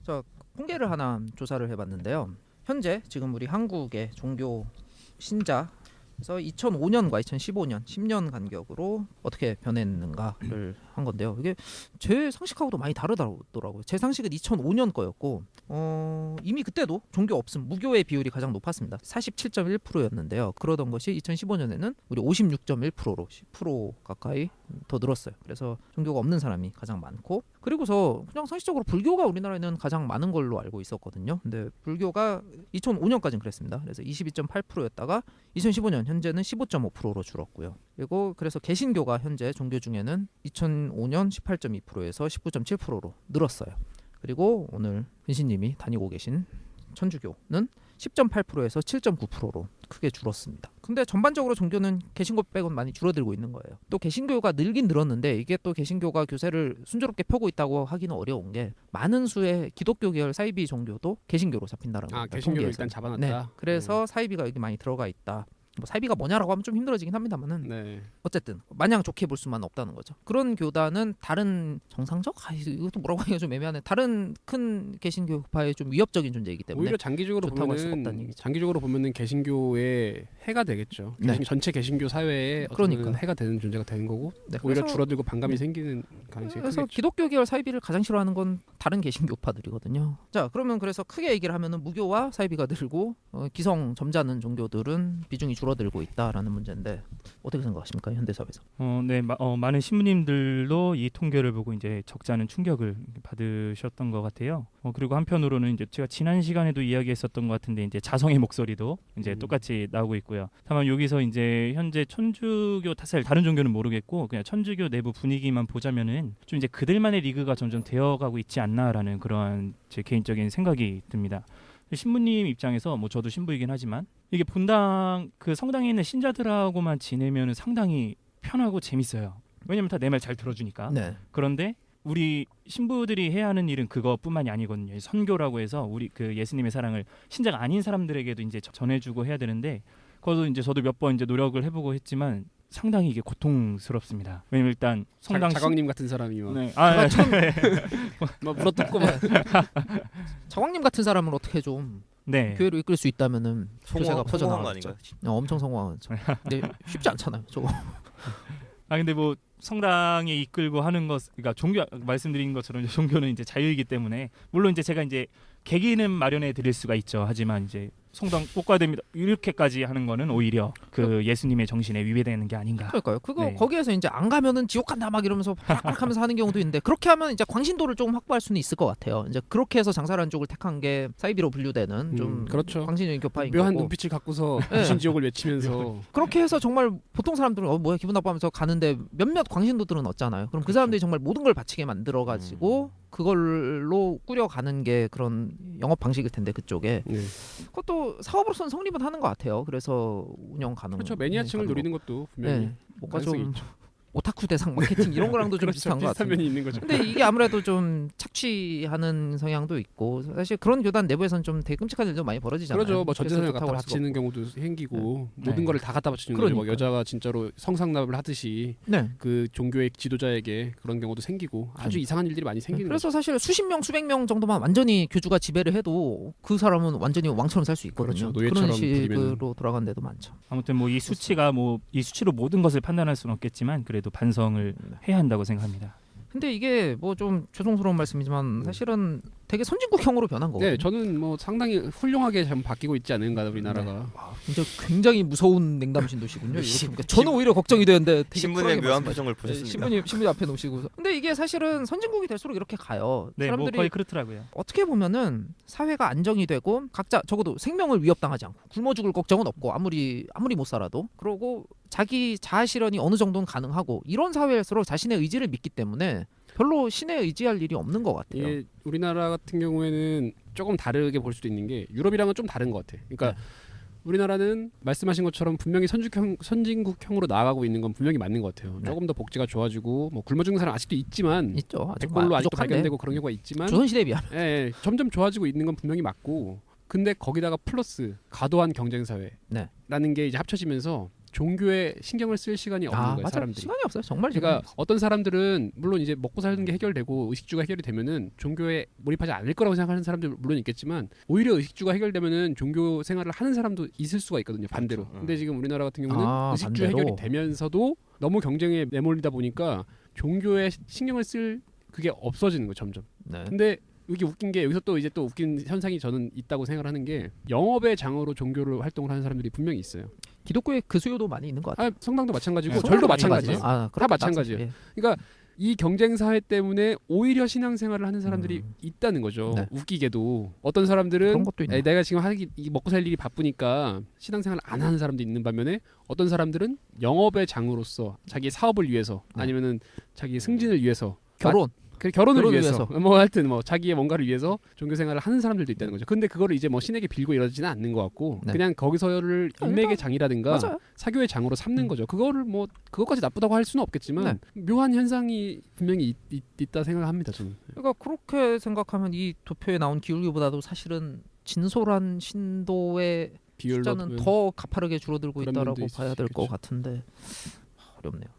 자, 통계를 하나 조사를 해봤는데요. 현재 지금 우리 한국의 종교 신자에서 2005년과 2015년 10년 간격으로 어떻게 변했는가를 한 건데요. 이게 제 상식하고도 많이 다르더라고요. 제 상식은 2005년 거였고 이미 그때도 종교 없음 무교의 비율이 가장 높았습니다. 47.1%였는데요. 그러던 것이 2015년에는 우리 56.1%로 10% 가까이 더 늘었어요. 그래서 종교가 없는 사람이 가장 많고, 그리고서 그냥 상식적으로 불교가 우리나라에는 가장 많은 걸로 알고 있었거든요. 근데 불교가 2005년까지는 그랬습니다. 그래서 22.8%였다가 2015년 현재는 15.5%로 줄었고요. 그리고 그래서 개신교가 현재 종교 중에는 2005년 18.2%에서 19.7%로 늘었어요. 그리고 오늘 근신님이 다니고 계신 천주교는 10.8%에서 7.9%로 크게 줄었습니다. 근데 전반적으로 종교는 개신교 빼고는 많이 줄어들고 있는 거예요. 또 개신교가 늘긴 늘었는데 이게 또 개신교가 교세를 순조롭게 펴고 있다고 하기는 어려운 게 많은 수의 기독교 계열 사이비 종교도 개신교로 잡힌다는 겁니다. 개신교로 통계에서. 일단 잡아놨다. 네, 그래서 사이비가 여기 많이 들어가 있다. 뭐 사이비가 뭐냐라고 하면 좀 힘들어지긴 합니다만은 네. 어쨌든 마냥 좋게 볼 수만 없다는 거죠. 그런 교단은 다른 정상적? 이것도 뭐라고 하기가 좀 애매하네. 다른 큰 개신교파의 좀 위협적인 존재이기 때문에 오히려 장기적으로 좋다고 할 수가 없다는 얘기죠. 장기적으로 보면은 개신교의 해가 되겠죠. 네. 전체 개신교 사회에 그러니까 해가 되는 존재가 되는 거고, 네, 오히려 그래서- 줄어들고 반감이 생기는 가능성이 그래서 크겠죠. 기독교 계열 사이비를 가장 싫어하는 건 다른 개신교파들이거든요. 자, 그러면 그래서 크게 얘기를 하면은 무교와 사이비가 늘고 기성 점잖은 종교들은 비중이 줄어들고 있다라는 문제인데 어떻게 생각하십니까, 현대 사회에서? 네, 많은 신부님들도 이 통계를 보고 이제 적지 않은 충격을 받으셨던 것 같아요. 그리고 한편으로는 이제 제가 지난 시간에도 이야기했었던 것 같은데 이제 자성의 목소리도 이제 똑같이 나오고 있고요. 다만 여기서 이제 현재 천주교 사실 다른 종교는 모르겠고 그냥 천주교 내부 분위기만 보자면은 좀 이제 그들만의 리그가 점점 되어가고 있지 않나라는 그런 제 개인적인 생각이 듭니다. 신부님 입장에서 뭐 저도 신부이긴 하지만 이게 본당 그 성당에 있는 신자들하고만 지내면 상당히 편하고 재밌어요. 왜냐면 다 내 말 잘 들어주니까. 네. 그런데 우리 신부들이 해야 하는 일은 그것뿐만이 아니거든요. 선교라고 해서 우리 그 예수님의 사랑을 신자가 아닌 사람들에게도 이제 전해주고 해야 되는데, 거기서 이제 저도 몇 번 이제 노력을 해보고 했지만 상당히 이게 고통스럽습니다. 왜냐면 일단 성당 자광님 같은 사람이 막 네. 물어뜯고 막 자광님 같은 사람을 어떻게 좀 네. 교회로 이끌 수 있다면은 교세가 성공한 거 퍼져나가겠죠. 아닌가요? 엄청 성공하죠. 근데 쉽지 않잖아요, 저거. 근데 뭐 성당에 이끌고 하는 것, 그러니까 종교 말씀드린 것처럼 이제 종교는 이제 자유이기 때문에 물론 이제 제가 이제 계기는 마련해 드릴 수가 있죠. 하지만 이제 성당 꼭 가야 됩니다 이렇게까지 하는 거는 오히려 그 예수님의 정신에 위배되는 게 아닌가. 그러니까요. 그거 네. 거기에서 이제 안 가면은 지옥 간다 막 이러면서 팍팍 하면서 하는 경우도 있는데, 그렇게 하면 이제 광신도를 조금 확보할 수는 있을 것 같아요. 이제 그렇게 해서 장사라는 쪽을 택한 게 사이비로 분류되는 좀 그렇죠. 광신적인 교파인 묘한 거고. 눈빛을 갖고서 네. 귀신지옥을 외치면서 그렇게 해서 정말 보통 사람들은 뭐야 기분 나빠하면서 가는데 몇몇 광신도들은 없잖아요. 그럼 그 그렇죠. 사람들이 정말 모든 걸 바치게 만들어 가지고 그걸로 꾸려가는 게 그런 영업 방식일 텐데 그쪽에 네. 그것도 사업으로서는 성립은 하는 것 같아요. 그래서 운영 가능. 그렇죠. 매니아층을 노리는 것도 분명히 네. 뭔가 가능성이 좀 있죠. 오타쿠 대상 마케팅 이런 거랑도 좀 그렇죠. 비슷한 것 비슷한 같아요. 면이 있는 거죠. 근데 이게 아무래도 좀 착취하는 성향도 있고, 사실 그런 교단 내부에서는 좀 되게 끔찍한 일도 많이 벌어지잖아요. 그러죠. 뭐 그래서 전재산을 좋다고 갖다 할 수가 바치는 없고. 경우도 생기고 네. 모든 거를 다 갖다 바치는 거죠. 뭐 그러니까요. 여자가 진짜로 성상납을 하듯이 네. 그 종교의 지도자에게 그런 경우도 생기고 아주 이상한 일들이 많이 생기는 거죠. 그래서 사실 수십 명, 수백 명 정도만 완전히 교주가 지배를 해도 그 사람은 완전히 왕처럼 살 수 있거든요. 그렇죠. 노예처럼 그런 식으로 부리면은. 돌아간 데도 많죠. 아무튼 뭐 이 수치가 뭐 이 수치로 모든 것을 판단할 수는 없겠지만 그래도 반성을 해야 한다고 생각합니다. 근데 이게 뭐 좀 죄송스러운 말씀이지만 사실은 되게 선진국형으로 변한 거거든요. 네, 저는 뭐 상당히 훌륭하게 좀 바뀌고 있지 않은가 우리나라가. 굉장히 무서운 냉담 신도시군요. 이렇게 보니까 저는 오히려 걱정이 되는데 되게 신분의 쿨하게 묘한 말씀하시죠. 표정을 네, 보셨습니다. 신부님 앞에 놓으시고. 근데 이게 사실은 선진국이 될수록 이렇게 가요. 네, 뭐 사람들이 거의 그렇더라고요. 어떻게 보면은 사회가 안정이 되고 각자 적어도 생명을 위협당하지 않고 굶어 죽을 걱정은 없고 아무리 못 살아도, 그러고 자기 자아 실현이 어느 정도는 가능하고 이런 사회일수록 자신의 의지를 믿기 때문에 별로 신에 의지할 일이 없는 것 같아요. 이게 우리나라 같은 경우에는 조금 다르게 볼 수도 있는 게 유럽이랑은 좀 다른 것 같아. 그러니까 우리나라는 말씀하신 것처럼 분명히 선진국형으로 나아가고 있는 건 분명히 맞는 것 같아요. 네. 조금 더 복지가 좋아지고 뭐 굶어 죽는 사람 아직도 있지만 있죠. 아직 백골로 아직도 부족한데. 발견되고 그런 경우가 있지만 조선시대에 비하면. 예, 점점 좋아지고 있는 건 분명히 맞고, 근데 거기다가 플러스 과도한 경쟁 사회라는 네. 게 이제 합쳐지면서 종교에 신경을 쓸 시간이 없는 거예요. 맞아. 사람들이. 시간이 없어요. 정말 시간이 그러니까 없어요. 어떤 사람들은 물론 이제 먹고 사는 게 해결되고 의식주가 해결이 되면은 종교에 몰입하지 않을 거라고 생각하는 사람들 물론 있겠지만 오히려 의식주가 해결되면은 종교 생활을 하는 사람도 있을 수가 있거든요. 반대로. 그렇죠. 근데 지금 우리나라 같은 경우는 의식주 반대로. 해결이 되면서도 너무 경쟁에 내몰리다 보니까 종교에 신경을 쓸 그게 없어지는 거예요. 점점. 네. 근데 이게 웃긴 게 여기서 또 이제 또 웃긴 현상이 저는 있다고 생각을 하는 게 영업의 장으로 종교를 활동을 하는 사람들이 분명히 있어요. 기독교에 그 수요도 많이 있는 것 같아요. 성당도 마찬가지고 네, 절도 성당도 마찬가지예요. 마찬가지예요. 다 마찬가지예요. 예. 그러니까 이 경쟁 사회 때문에 오히려 신앙생활을 하는 사람들이 있다는 거죠. 네. 웃기게도 어떤 사람들은 그런 것도 있네. 내가 지금 이 먹고 살 일이 바쁘니까 신앙생활 안 하는 사람도 있는 반면에 어떤 사람들은 영업의 장으로서 자기 사업을 위해서 네. 아니면은 자기 승진을 위해서 결혼. 결혼을 결혼을 위해서 뭐 하여튼 뭐 자기의 뭔가를 위해서 종교 생활을 하는 사람들도 있다는 거죠. 근데 그거를 이제 뭐 신에게 빌고 이러지는 않는 것 같고 네. 그냥 거기서를 인맥의 장이라든가 맞아요. 사교의 장으로 삼는 거죠. 그거를 뭐 그것까지 나쁘다고 할 수는 없겠지만 네. 묘한 현상이 분명히 있다 생각합니다. 저는. 그러니까 그렇게 생각하면 이 도표에 나온 기울기보다도 사실은 진솔한 신도의 비율로 숫자는 보면 더 가파르게 줄어들고 그런 있다라고 면도 봐야 될 것 있겠죠. 같은데 어렵네요.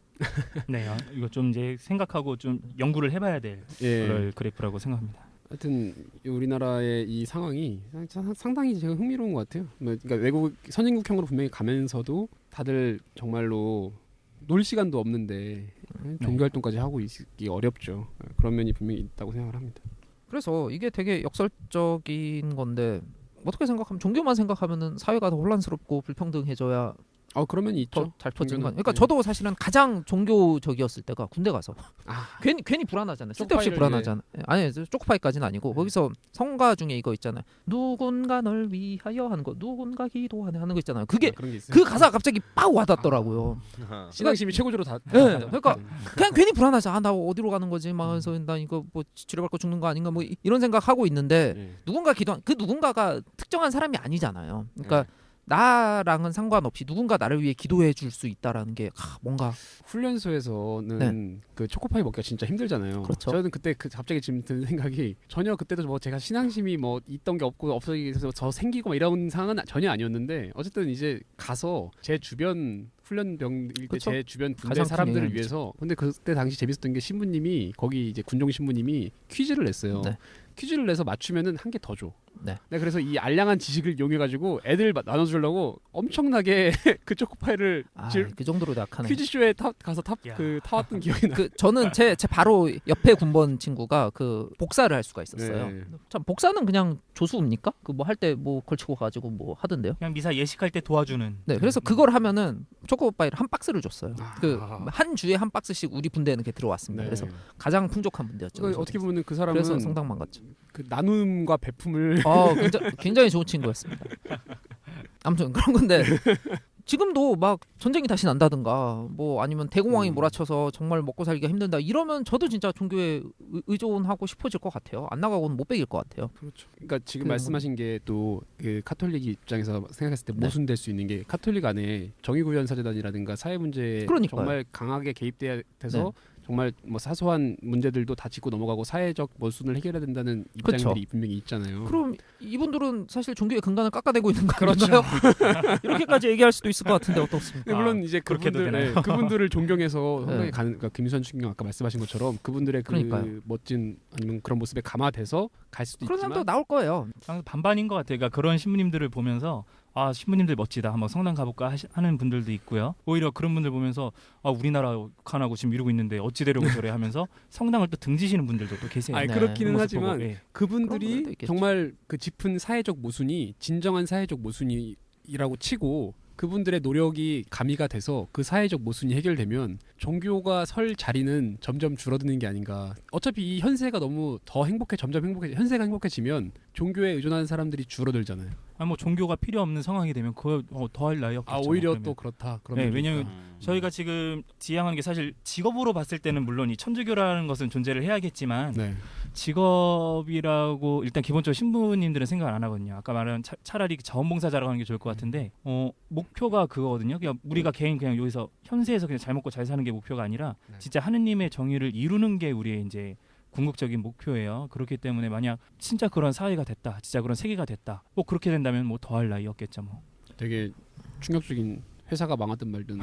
네, 이거 좀 이제 생각하고 좀 연구를 해봐야 될 예. 그럴 그래프라고 생각합니다. 하여튼 우리나라의 이 상황이 상당히 제가 흥미로운 것 같아요. 그러니까 외국 선진국형으로 분명히 가면서도 다들 정말로 놀 시간도 없는데 종교 활동까지 하고 있기 어렵죠. 그런 면이 분명히 있다고 생각을 합니다. 그래서 이게 되게 역설적인 건데 어떻게 생각하면 종교만 생각하면은 사회가 더 혼란스럽고 불평등해져야 그런 면이 있죠. 더 잘 퍼지는 거 종교는, 아니에요? 그러니까 네. 저도 사실은 가장 종교적이었을 때가 군대 가서 아, 괜히 불안하잖아요. 쓸데없이 초코파이를, 불안하잖아요. 아니 초코파이까지는 아니고 거기서 성가 중에 이거 있잖아요. 누군가 널 위하여 하는 거, 누군가 기도하네 하는 거 있잖아요. 그게 그런 게 있어요. 그 가사가 갑자기 빡 와닿더라고요. 신앙심이 최고조로 다. 네, 그러니까 그냥 괜히 불안하죠. 나 어디로 가는 거지? 막 해서 나 이거 뭐 치료받고 죽는 거 아닌가 뭐 이런 생각 하고 있는데 네. 누군가 기도한 그 누군가가 특정한 사람이 아니잖아요. 그러니까 네. 나랑은 상관없이 누군가 나를 위해 기도해 줄 수 있다라는 게 뭔가 훈련소에서는 그 초코파이 먹기가 진짜 힘들잖아요. 그렇죠. 저는 그때 갑자기 지금 드는 생각이 전혀 그때도 뭐 제가 신앙심이 뭐 있던 게 없고 없어지면서 저 생기고 막 이런 상황은 전혀 아니었는데 어쨌든 이제 가서 제 주변 훈련병일 때 그쵸. 제 주변 군대 가장 큰 사람들을 영향이죠. 위해서 근데 그때 당시 재밌었던 게 신부님이 거기 이제 군종 신부님이 퀴즈를 냈어요. 네. 퀴즈를 내서 맞추면은 한 개 더 줘. 네. 그래서 이 알량한 지식을 이용해 가지고 애들 나눠주려고 엄청나게 그 초코파이를 그 정도로 약하네. 퀴즈쇼에 가서 야. 타왔던 기억이 나. 그 저는 제 바로 옆에 군번 친구가 그 복사를 할 수가 있었어요. 네. 참 복사는 그냥 조수입니까? 그 뭐 할 때 뭐 걸치고 가지고 뭐 하던데요. 그냥 미사 예식할 때 도와주는. 네, 그래서 그걸 하면은 초코파이를 한 박스를 줬어요. 아. 그 한 주에 한 박스씩 우리 분대는 이렇게 들어왔습니다. 네. 그래서 가장 풍족한 분대였죠. 그러니까 어떻게 보면 그 사람은 그래서 성당만 갔죠. 그 나눔과 베품을 굉장히 좋은 친구였습니다. 아무튼 그런 건데 지금도 막 전쟁이 다시 난다든가 뭐 아니면 대공황이 몰아쳐서 정말 먹고 살기가 힘든다 이러면 저도 진짜 종교에 의존하고 싶어질 것 같아요. 안 나가고는 못 베길 것 같아요. 그렇죠. 그러니까 지금 그 말씀하신 게 또 그 카톨릭 입장에서 생각했을 때 네. 모순될 수 있는 게 카톨릭 안에 정의구현사재단이라든가 사회 문제에 그러니까요. 정말 강하게 개입돼서 네. 정말 뭐 사소한 문제들도 다 짚고 넘어가고 사회적 모순을 해결해야 된다는 입장들이 분명히 있잖아요. 그럼 이분들은 사실 종교의 근간을 깎아내고 있는 거 그렇죠. 아닌가요? 이렇게까지 얘기할 수도 있을 것 같은데 어떻습니까? 네, 물론 이제 그렇게도 그분들을 존경해서 상당히 네. 가는 그러니까 김수현 추기경 아까 말씀하신 것처럼 그분들의 그 그러니까요. 멋진 아니면 그런 모습에 감화돼서 갈 수도 그런 있지만 사람도 나올 거예요. 항상 반반인 것 같아요. 그러니까 그런 신부님들을 보면서 신부님들 멋지다. 한번 성당 가볼까 하는 분들도 있고요. 오히려 그런 분들 보면서 우리나라 북한하고 지금 이러고 있는데 어찌 되려고 저래 하면서 성당을 또 등지시는 분들도 또 계세요. 아니 네. 그렇기는 그 모습 하지만 보고, 예. 그런 그분들이 분들도 있겠죠. 정말 그 짚은 사회적 모순이 진정한 사회적 모순이라고 치고 그분들의 노력이 가미가 돼서 그 사회적 모순이 해결되면 종교가 설 자리는 점점 줄어드는 게 아닌가. 어차피 이 현세가 너무 더 점점 현세가 행복해지면 종교에 의존하는 사람들이 줄어들잖아요. 뭐 종교가 필요 없는 상황이 되면 그거 더할 나위 없겠죠. 오히려 그러면. 또 그렇다. 그런 네, 면도 왜냐면 있다. 저희가 지금 지향하는 게 사실 직업으로 봤을 때는 물론 이 천주교라는 것은 존재를 해야겠지만 네. 직업이라고 일단 기본적으로 신부님들은 생각을 안 하거든요. 아까 말한 차라리 자원봉사자라고 하는 게 좋을 것 같은데 목표가 그거거든요. 그냥 우리가 개인 그냥 여기서 현세에서 그냥 잘 먹고 잘 사는 게 목표가 아니라 네. 진짜 하느님의 정의를 이루는 게 우리의 이제 궁극적인 목표예요. 그렇기 때문에 만약 진짜 그런 사회가 됐다, 진짜 그런 세계가 됐다, 뭐 그렇게 된다면 뭐 더할 나위 없겠죠. 뭐. 되게 충격적인 회사가 망하든 말든.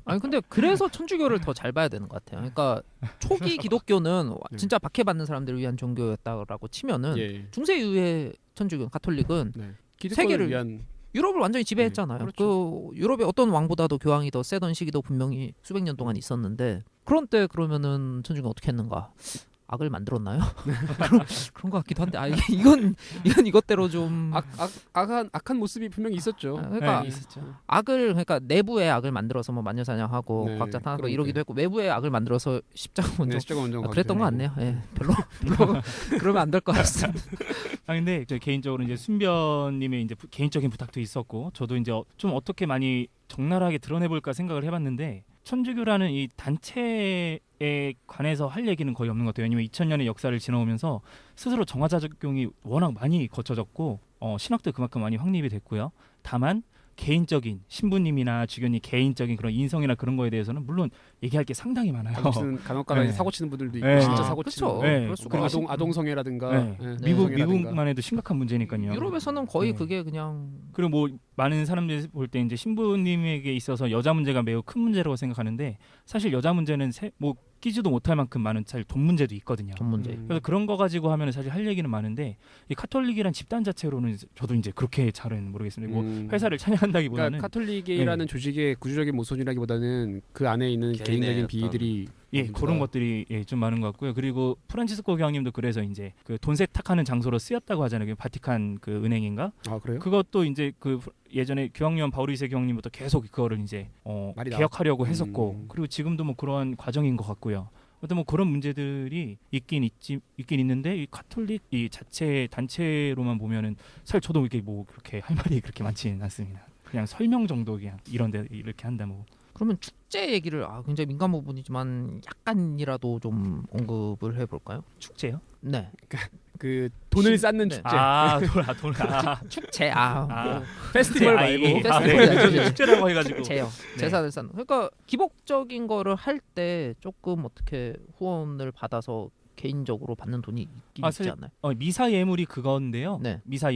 아니 근데 그래서 천주교를 더 잘 봐야 되는 것 같아요. 그러니까 초기 기독교는 네. 진짜 박해받는 사람들을 위한 종교였다라고 치면은 예. 중세 이후의 천주교, 가톨릭은 네. 기득권을 세계를 위한 유럽을 완전히 지배했잖아요. 네, 그렇죠. 그 유럽의 어떤 왕보다도 교황이 더 세던 시기도 분명히 수백 년 동안 있었는데 그런 때 그러면은 천주교가 어떻게 했는가? 악을 만들었나요? 그런 것 같기도 한데 이건 이것대로 좀 악한 모습이 분명히 있었죠. 그러니까 네, 있었죠. 악을 그러니까 내부의 악을 만들어서 뭐 마녀사냥하고 네, 과학자 탄압하고 그러니까요. 이러기도 했고 외부의 악을 만들어서 십자가 먼저 네, 십자가 먼저 그랬던 것 같네요. 예, 별로 그러면 안 될 것 같습니다. 아 근데 저 개인적으로 이제 순변님의 이제 개인적인 부탁도 있었고 저도 이제 좀 어떻게 많이 적나라하게 드러내볼까 생각을 해봤는데 천주교라는 이 단체에 관해서 할 얘기는 거의 없는 것 같아요. 왜냐면 2000년의 역사를 지나오면서 스스로 정화자적용이 워낙 많이 거쳐졌고 신학도 그만큼 많이 확립이 됐고요. 다만 개인적인 신부님이나 주교님 개인적인 그런 인성이나 그런 거에 대해서는 물론 얘기할 게 상당히 많아요. 간혹가다 네. 사고 치는 분들도 있고 네. 진짜 아, 사고 그쵸. 치는 네. 그럴 수가 그리고 아동 성애라든가 네. 예, 미국만 성애라든가. 해도 심각한 문제니까요. 유럽에서는 거의 네. 그게 그냥 그리고 뭐 많은 사람들이 볼 때 이제 신부님에게 있어서 여자 문제가 매우 큰 문제라고 생각하는데 사실 여자 문제는 뭐 끼지도 못할 만큼 많은 사실 돈 문제도 있거든요. 전 문제. 그래서 그런 거 가지고 하면 사실 할 얘기는 많은데 이 카톨릭이란 집단 자체로는 저도 이제 그렇게 잘은 모르겠습니다. 뭐 회사를 찬양한다기보다는 그러니까 카톨릭이라는 네. 조직의 구조적인 모순이라기보다는 그 안에 있는 개인의 개인적인 어떤- 비위들이 예 문제다. 그런 것들이 좀 많은 것 같고요. 그리고 프란치스코 교황님도 그래서 이제 그 돈 세탁하는 장소로 쓰였다고 하잖아요. 그 바티칸 그 은행인가? 아 그래요? 그것도 이제 그 예전에 교황요한 바울 2세 교황님부터 계속 그거를 이제 말이 개혁하려고 했었고 음. 그리고 지금도 뭐 그러한 과정인 것 같고요. 어떤 뭐 그런 문제들이 있긴 있는데 이 카톨릭 이 자체 단체로만 보면은 사실 저도 이게 뭐 그렇게 할 말이 그렇게 많지는 않습니다. 그냥 설명 정도 그냥 이런데 이렇게 한다 뭐. 그러면 축제 얘기를 굉장히 민감 부분이지만 약간이라도 좀 언급을 해볼까요? 축제요? 네, 그 돈을 쌓는 네. 축제 돈. 축제 페스티벌 아, 말고 이게- 페스티벌. 네. 축제라고 해가지고. 축제요. 네. 제사를 쌓는. 그러니까 기복적인 거를 할 때 조금 어떻게 후원을 받아서 개인적으로 받는 돈이 있긴 있지 사실- 않나요? 미사 예물이 그건데요. 네. 미사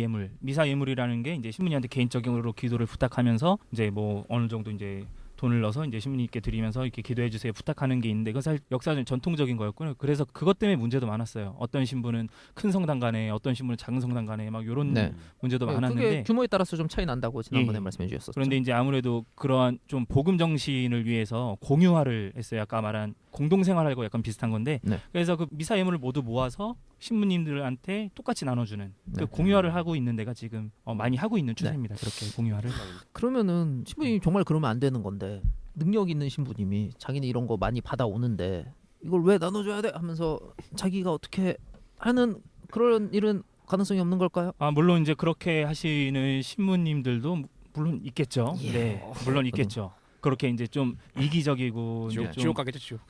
예물이라는 게 이제 신부님한테 개인적으로 기도를 부탁하면서 이제 뭐 어느 정도 이제 돈을 넣어서 이제 신부님께 드리면서 이렇게 기도해 주세요 부탁하는 게 있는데 그건 사실 역사적인 전통적인 거였고요. 그래서 그것 때문에 문제도 많았어요. 어떤 신부는 큰 성당 간에 어떤 신부는 작은 성당 간에 막 이런 네. 문제도 네, 많았는데 그게 규모에 따라서 좀 차이 난다고 지난번에 예. 말씀해 주셨었죠. 그런데 이제 아무래도 그러한 좀 복음 정신을 위해서 공유화를 했어요. 아까 말한 공동생활하고 약간 비슷한 건데 네. 그래서 그 미사 예물을 모두 모아서 신부님들한테 똑같이 나눠주는 네. 그 공유화를 하고 있는 데가 지금 많이 하고 있는 추세입니다. 그렇게 공유화를. 그러면은 신부님이 정말 그러면 안 되는 건데 능력 있는 신부님이 자기는 이런 거 많이 받아오는데 이걸 왜 나눠줘야 돼 하면서 자기가 어떻게 하는 그런 일은 가능성이 없는 걸까요? 물론 이제 그렇게 하시는 신부님들도 물론 있겠죠. 예. 네, 물론 있겠죠. 그렇게 이제 좀 이기적이고 이제 좀 지옥 가겠죠 지옥.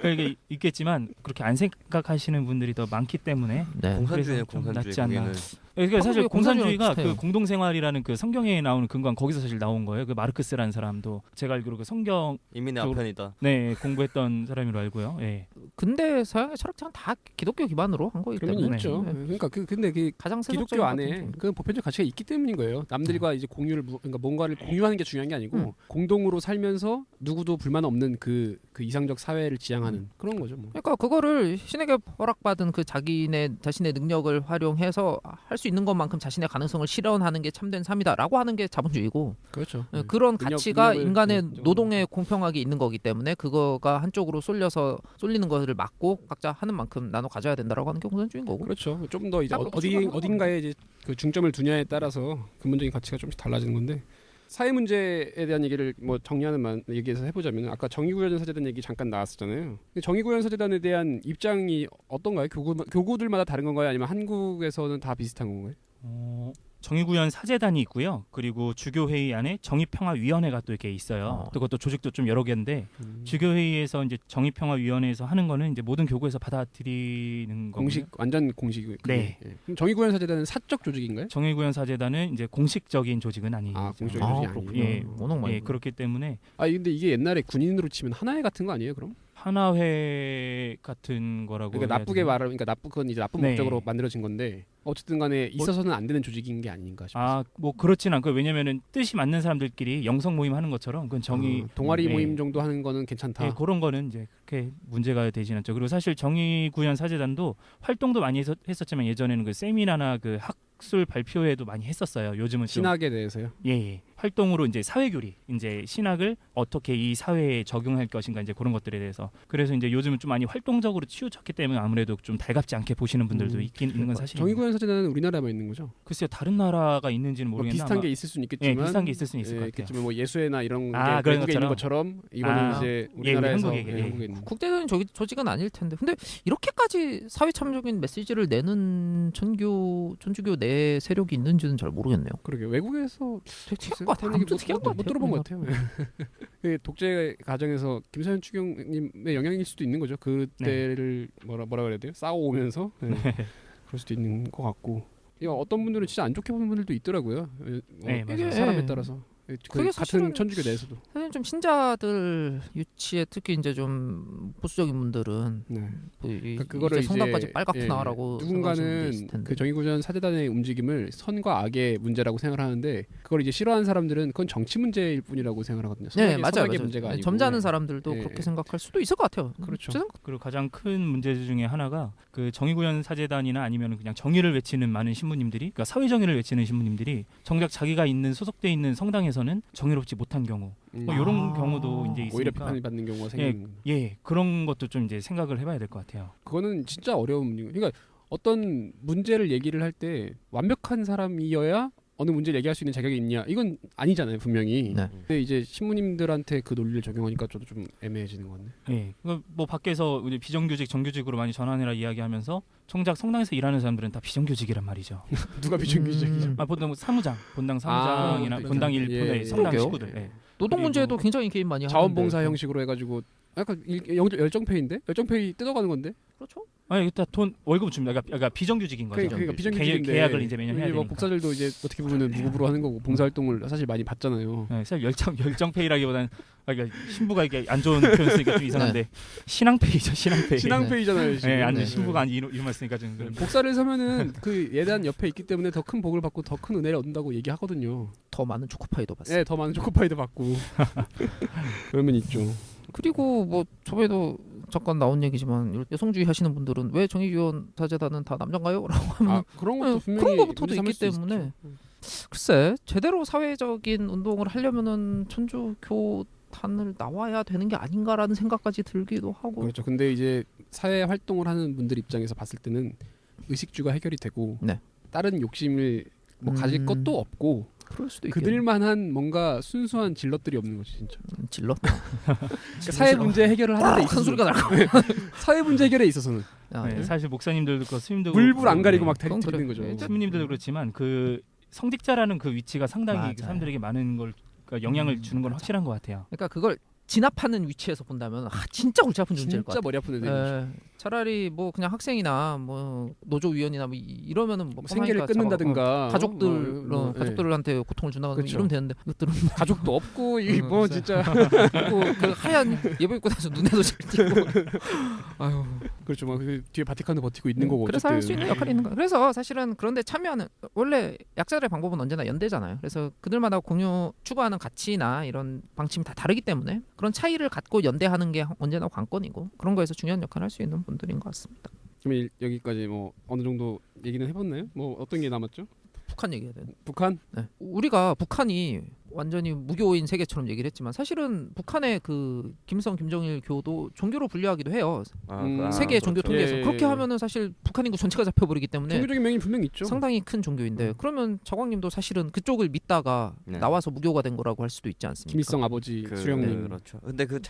그게 있겠지만 그렇게 안 생각하시는 분들이 더 많기 때문에 네. 공산주의는 그래서 좀 공산주의 낫지 않나. 거기는 그러니까 사실 한국의 공산주의가 공산주의랑 그 공동생활이라는 그 성경에 나오는 근거는 거기서 사실 나온 거예요. 그 마르크스라는 사람도 제가 알기로 그 성경 인민의 저- 아편이다. 공부했던 사람으로 알고요. 예. 근데 서양의 철학자는 다 기독교 기반으로 한 거기 그러면 때문에 있죠. 네. 그러니까 근데 그 가장 기독교 세속적인 안에 같은 그 보편적 가치가 있기 때문인 거예요. 남들과 이제 공유를 그러니까 뭔가를 공유하는 게 중요한 게 아니고 공동으로 살면서 누구도 불만 없는 그 이상적 사회를 지향하는 그런 거죠. 뭐. 그러니까 그거를 신에게 허락받은 그 자신의 능력을 활용해서 할 수 있는 것만큼 자신의 가능성을 실현하는 게 참된 삶이다라고 하는 게 자본주의고 그렇죠. 그런 능력- 가치가 능력을- 인간의 네, 노동에 공평하게 있는 거기 때문에 그거가 한쪽으로 쏠리는 것을 막고 각자 하는 만큼 나눠 가져야 된다라고 하는 게 공산주의인 거고. 그렇죠. 좀 더 이제 딱 그렇게 어딘가에 이제 그 중점을 두냐에 따라서 근본적인 가치가 좀씩 달라지는 건데 사회 문제에 대한 얘기를 뭐 정리하는 얘기에서 해보자면 아까 정의구현 사제단 얘기 잠깐 나왔었잖아요. 정의구현 사제단에 대한 입장이 어떤가요? 교구들마다 다른 건가요? 아니면 한국에서는 다 비슷한 건가요? 정의구현 사제단이 있고요. 그리고 주교회의 안에 정의평화위원회가 또 이렇게 있어요. 또 그것도 조직도 좀 여러 개인데 주교회의에서 이제 정의평화위원회에서 하는 거는 이제 모든 교구에서 받아들이는 거고요. 완전 공식. 네. 예. 그럼 정의구현 사제단은 사적 조직인가요? 정의구현 사제단은 이제 공식적인 조직은 아니죠. 공식적인 아, 조직이 그렇군요. 아니에요. 예, 워낙 많이. 그렇기 때문에 근데 이게 옛날에 군인으로 치면 하나회 같은 거 아니에요? 그럼? 산하회 같은 거라고. 그러니까 해야 나쁘게 되나? 말하면 그러니까 그건 이제 나쁜 네. 목적으로 만들어진 건데 어쨌든 간에 있어서는 안 되는 조직인 게 아닌가 싶어요. 뭐 그렇진 않고 왜냐면은 뜻이 맞는 사람들끼리 영성 모임 하는 것처럼 그건 정의 동아리 네. 모임 정도 하는 거는 괜찮다. 네, 그런 거는 이제 그렇게 문제가 되진 않죠. 그리고 사실 정의구현 사재단도 활동도 많이 했었지만 예전에는 그 세미나나 그 학술 발표회도 많이 했었어요. 요즘은 좀 신학에 대해서요. 예. 활동으로 이제 사회교리, 이제 신학을 어떻게 이 사회에 적용할 것인가 이제 그런 것들에 대해서. 그래서 이제 요즘은 좀 많이 활동적으로 치우쳤기 때문에 아무래도 좀 달갑지 않게 보시는 분들도 있는 건 사실입니다. 정의구현 사재단은 우리나라에만 있는 거죠? 글쎄요, 다른 나라가 있는지는 뭐 모르겠는데 비슷한 게 있을 수는 있겠지만, 비슷한 게 있을 수는 있을 것 같아요. 있겠지만 뭐 예수회나 이런 게 그런 외국에 있는 것처럼 이거는 이제 우리나라에서 한국에 있는. 국제적인 조직은 아닐 텐데. 근데 이렇게까지 사회 참여적인 메시지를 내는 천주교 내 세력이 있는지는 잘 모르겠네요. 그러게 외국에서 되게 특이한 것 같아요. 아무튼 특이한 것 못 같아요. 들어본 것 같아요. 그 독재 과정에서 김사현 추경님의 영향일 수도 있는 거죠. 그때를 뭐라 그래야 돼요? 싸워오면서 그럴 수도 있는 것 같고. 이거 어떤 분들은 진짜 안 좋게 보는 분들도 있더라고요. 네, 맞아요. 사람에 따라서. 그게 같은 천주교 내에서도. 사실 좀 신자들 유치에 특히 이제 좀 보수적인 분들은 네. 그거를 성당까지 빨갛게 나가라고 누군가는 그 정의구현 사재단의 움직임을 선과 악의 문제라고 생각하는데 그걸 이제 싫어하는 사람들은 그건 정치 문제일 뿐이라고 생각하거든요. 네, 맞아요. 문제가 아니고. 점잖은 사람들도 그렇게 생각할 수도 있을 것 같아요. 그렇죠. 그리고 가장 큰 문제 중에 하나가 그 정의구현 사재단이나 아니면 그냥 정의를 외치는 많은 신부님들이, 그러니까 사회 정의를 외치는 신부님들이 정작 자기가 소속돼 있는 성당에서는 정의롭지 못한 경우, 이런 경우도 이제 있으니까 오히려 비판을 받는 경우가 생기는. 그런 것도 좀 이제 생각을 해봐야 될 것 같아요. 그거는 진짜 어려운 문제. 그러니까 어떤 문제를 얘기를 할 때 완벽한 사람이어야 어느 문제를 얘기할 수 있는 자격이 있냐? 이건 아니잖아요, 분명히. 네. 근데 이제 신부님들한테 그 논리를 적용하니까 저도 좀 애매해지는 것 같네. 뭐 밖에서 이제 비정규직, 정규직으로 많이 전환해라 이야기하면서 정작 성당에서 일하는 사람들은 다 비정규직이란 말이죠. 누가 비정규직이죠? 보통 본당 사무장이나 본당 일꾼의 성당 그러게요. 식구들. 노동 문제에도 굉장히 개입 많이 하는데. 자원봉사 형식으로 해가지고 약간 열정페이인데? 열정페이 뜯어가는 건데? 그렇죠. 일단 월급 줍니다. 그러니까 비정규직인 거죠. 그러니까 비정규직인데 계약을 이제 매년 해야 되니까. 뭐 복사들도 이제 어떻게 보면은 무급으로 하는 거고 봉사활동을 사실 많이 받잖아요. 사실 열정페이라기보다는 그러니까 신부가 이게 안 좋은 표현 쓰니까 좀 이상한데 신앙페이죠, 신앙페이. 신앙페이잖아요. 지금. 아니 신부가 아니 이름을 쓰니까 좀 복사를 사면은 그 예단 옆에 있기 때문에 더 큰 복을 받고 더 큰 은혜를 얻는다고 얘기하거든요. 더 많은 초코파이도 봤어요. 네, 더 많은 초코파이도 받고. 그러면 있죠. 그리고 뭐 저번에도 잠깐 나온 얘기지만 여성주의 하시는 분들은 왜 정의구현 사재단은 다 남자인가요? 라고 하면 그런 것도 분명히 그런 거부터도 문제 삼을 있기 수 때문에 있죠. 글쎄 제대로 사회적인 운동을 하려면은 천주교단을 나와야 되는 게 아닌가라는 생각까지 들기도 하고. 그렇죠. 근데 이제 사회 활동을 하는 분들 입장에서 봤을 때는 의식주가 해결이 되고 다른 욕심을 뭐 가질 것도 없고 그럴 수도 있겠네. 그들만한 뭔가 순수한 질럿들이 없는 거지 진짜. 질럿? 그러니까 사회 문제 해결을 하는 데 있어서 큰 소리가 날 거. 사회 문제 해결에 있어서는 사실 목사님들도 그렇고 스님도 물불 안 가리고 막 그건 들이는 그래. 거죠. 스님들도 그렇지만 그 성직자라는 그 위치가 상당히 맞아요. 그 사람들에게 많은 걸 그러니까 영향을 주는 건 확실한 것 같아요. 그러니까 그걸 진압하는 위치에서 본다면 진짜 골치 아픈 존재일 것 진짜 같아요. 머리 아픈 애들이죠. 차라리 뭐 그냥 학생이나 뭐 노조위원이나 뭐 이러면은 뭐 생계를 끊는다든가 가족들한테 고통을 준다든가 그렇죠. 이러면 되는데 그것들은 가족도 없고 이게 뭐 진짜 그 하얀 예복 입고 다녀서 눈에도 잘 띄고 아유 그렇죠. 막 뒤에 바티칸도 버티고 있는 거고. 그래서 할 수 있는 역할이 있는 거예요. 그래서 사실은 그런데 참여하는 원래 약자들의 방법은 언제나 연대잖아요. 그래서 그들마다 추구하는 가치나 이런 방침이 다 다르기 때문에 그런 차이를 갖고 연대하는 게 언제나 관건이고 그런 거에서 중요한 역할을 할 수 있는 분들인 것 같습니다. 그럼 여기까지 뭐 어느 정도 얘기는 해봤나요? 뭐 어떤 게 남았죠? 북한 얘기해야 되는. 북한? 네. 우리가 북한이 완전히 무교인 세계처럼 얘기를 했지만 사실은 북한의 그 김일성 김정일 교도 종교로 분류하기도 해요. 세계 종교 그렇죠. 통계에서 예. 그렇게 하면은 사실 북한 인구 전체가 잡혀버리기 때문에 종교적인 명이 분명히 있죠. 상당히 큰 종교인데 그러면 저광님도 사실은 그쪽을 믿다가 나와서 무교가 된 거라고 할 수도 있지 않습니까? 김일성 아버지 수령님. 네, 그렇죠. 근데 그